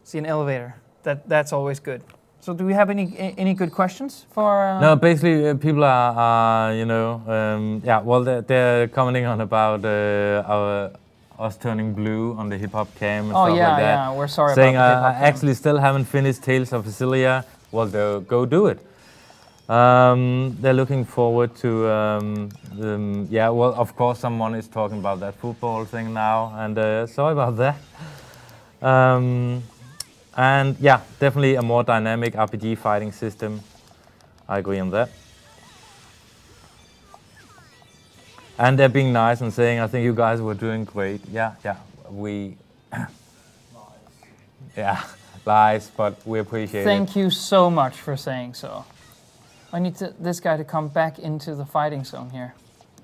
See an elevator. That's always good. So do we have any good questions for? No, basically people are you know well they're commenting on about us turning blue on the hip-hop cam and Oh, stuff yeah, like that. yeah, we're sorry saying, about the hip-hop I cam. actually still haven't finished Tales of Xillia. Well, go do it. They're looking forward to, yeah, well, of course, someone is talking about that football thing now, and sorry about that. And yeah, definitely a more dynamic RPG fighting system. I agree on that. And they're being nice and saying, I think you guys were doing great. Yeah, we... yeah, lies, but we appreciate it. Thank you so much for saying so. I need this guy to come back into the fighting zone here.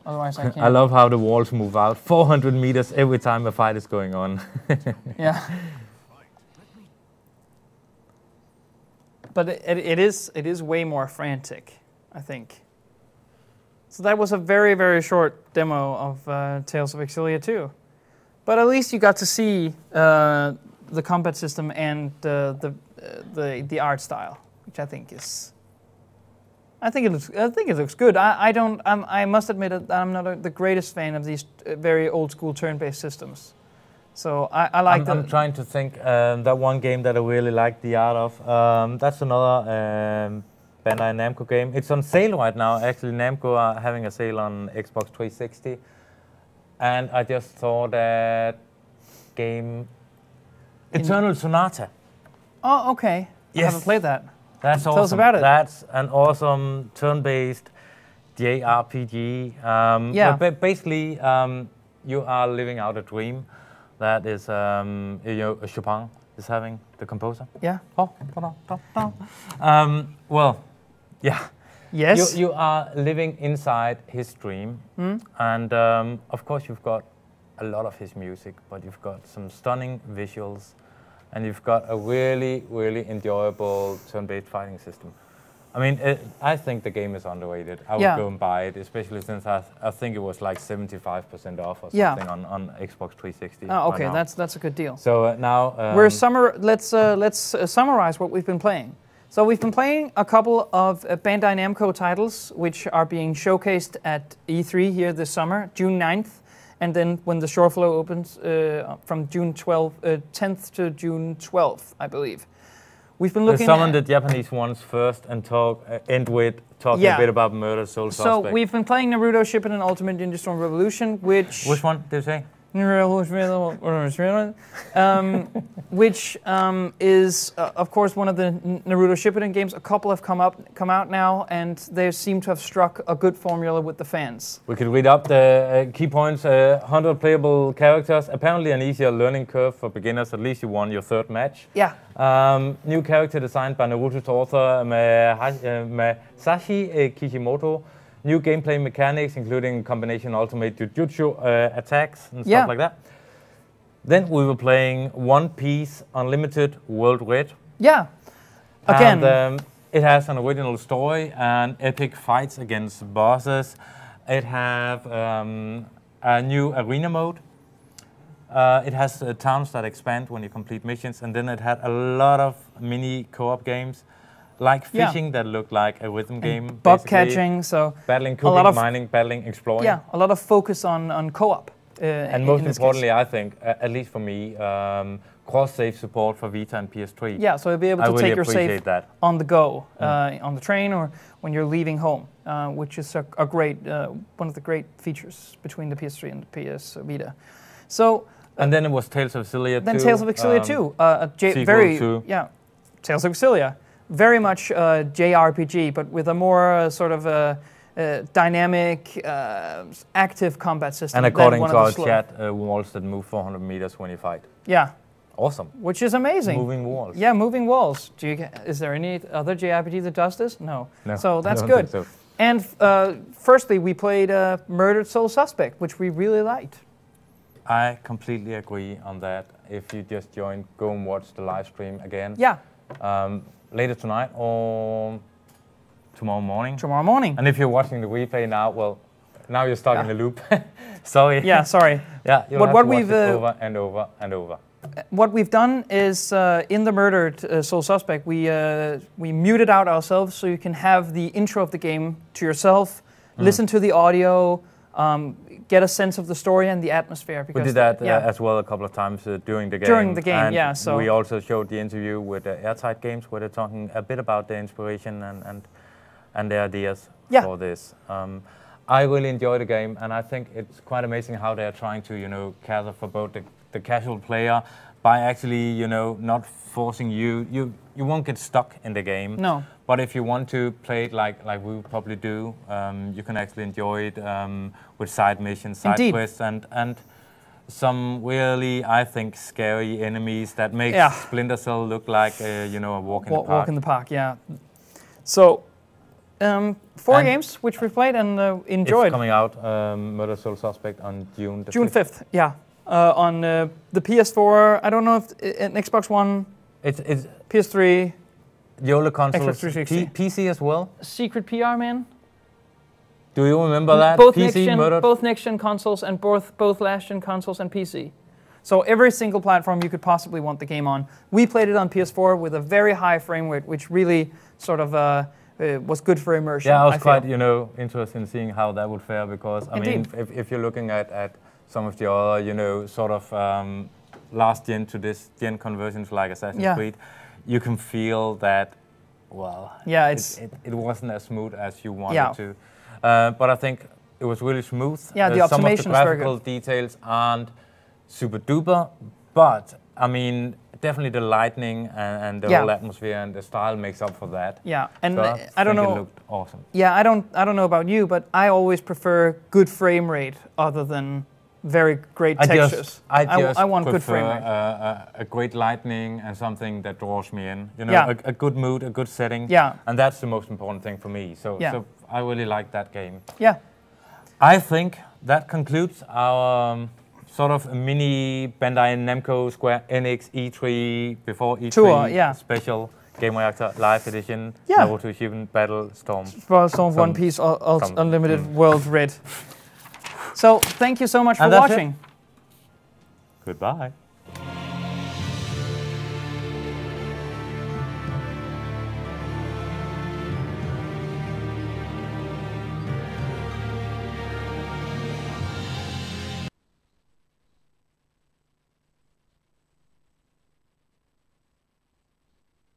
Otherwise I can't. I love how the walls move out 400 meters every time a fight is going on. Yeah. But it is way more frantic, I think. So that was a very, very short demo of Tales of Xillia 2. But at least you got to see the combat system and the art style, which I think is. I think it looks good. I must admit that I'm not the greatest fan of these very old school turn-based systems. So I like. I'm trying to think. That one game that I really like the art of. That's another. Bandai Namco game. It's on sale right now. Actually, Namco are having a sale on Xbox 360. And I just saw that game Eternal Sonata. Oh, okay. Yes. I haven't played that. That's awesome. Tell us about it. That's an awesome turn-based JRPG. Yeah. But basically, you are living out a dream that is, Chopin is having, the composer. Yeah. Well, yeah. Yes. You are living inside his dream, and of course you've got a lot of his music, but you've got some stunning visuals, and you've got a really, really enjoyable turn-based fighting system. I mean, I think the game is underrated. I would go and buy it, especially since I think it was like 75% off or something on Xbox 360. Oh, okay, right that's a good deal. So now let's summarize what we've been playing. So we've been playing a couple of Bandai Namco titles, which are being showcased at E3 here this summer, June 9th, and then when the shore flow opens from June 10th to June 12th, I believe. We've been looking at the Japanese ones first and end with talking a bit about Murder Soul Suspect. So we've been playing Naruto Shippuden Ultimate Ninja Storm Revolution, which one did you say? Which is of course one of the Naruto Shippuden games. A couple have come out now, and they seem to have struck a good formula with the fans. We could read up the key points. 100 playable characters. Apparently an easier learning curve for beginners. At least you won your third match. Yeah. New character designed by Naruto's author Masashi Kishimoto. New gameplay mechanics, including combination ultimate jujutsu attacks and stuff like that. Then we were playing One Piece Unlimited World Red. Yeah. Again. And, it has an original story and epic fights against bosses. It has a new arena mode. It has towns that expand when you complete missions. And then it had a lot of mini co-op games. Like fishing that looked like a rhythm game. Bug catching, so battling, cooking, mining, battling, exploring. Yeah, a lot of focus on co-op. And most importantly, I think, at least for me, cross-save support for Vita and PS3. Yeah, so you'll be able to take your save on the go, on the train or when you're leaving home, which is a great, one of the great features between the PS3 and the PS Vita. So. And then it was Tales of Xillia 2. Then Tales of Xillia 2, Tales of Xillia. Very much JRPG, but with a more sort of dynamic, active combat system. And according to our chat, walls that move 400 meters when you fight. Yeah. Awesome. Which is amazing. Moving walls. Yeah, moving walls. Is there any other JRPG that does this? No. So that's I don't good. think so. And firstly, we played Murdered Soul Suspect, which we really liked. I completely agree on that. If you just joined, go and watch the live stream again. Yeah. Later tonight or tomorrow morning. Tomorrow morning. And if you're watching the replay now, well, now you're stuck in the loop. Sorry. Yeah, sorry. Yeah, you'll have to watch it over and over and over. What we've done is, in the Murdered Soul Suspect, we muted out ourselves so you can have the intro of the game to yourself, listen to the audio, get a sense of the story and the atmosphere. Because we did that as well a couple of times during the game. During the game, and yeah. So we also showed the interview with Airtight Games, where they're talking a bit about the inspiration and the ideas for this. I really enjoy the game, and I think it's quite amazing how they're trying to, you know, cater for both the casual player by actually, you know, not forcing you. You won't get stuck in the game. No. But if you want to play it like we would probably do, you can actually enjoy it with side missions, side quests, and some really, I think, scary enemies that make Splinter Cell look like, you know, a walk in the park. Walk in the park, yeah. So, 4 games which we played and enjoyed. It's coming out, Murder Soul Suspect, on June 5th, yeah. On the PS4, I don't know if an Xbox One, it's PS3, the older consoles, Xbox 360. PC as well. Secret PR, man. Do you remember that? Both PC next-gen consoles and both last-gen consoles and PC. So every single platform you could possibly want the game on. We played it on PS4 with a very high frame rate, which really sort of was good for immersion. Yeah, I was quite, you know, interested in seeing how that would fare, because I mean, if you're looking at some of the other, you know, sort of last gen to this gen conversions like Assassin's Creed, you can feel that, well, it wasn't as smooth as you wanted to. But I think it was really smooth. Yeah, the some of the optimation is very graphical good. details aren't super duper, but I mean, definitely the lighting and the whole atmosphere and the style makes up for that. Yeah, and so I don't know. It looked awesome. Yeah, I don't know about you, but I always prefer good frame rate other than very great textures. I want good frame rate. A great lighting and something that draws me in. You know, a good mood, a good setting. Yeah. And that's the most important thing for me. So I really like that game. Yeah. I think that concludes our sort of a mini Bandai Namco Square Enix E3 before E3 tour, special Gamereactor Live Edition. Yeah. Naruto Shippuden Battle Storm. Storm One Piece Unlimited World Red. So thank you so much for watching. Goodbye.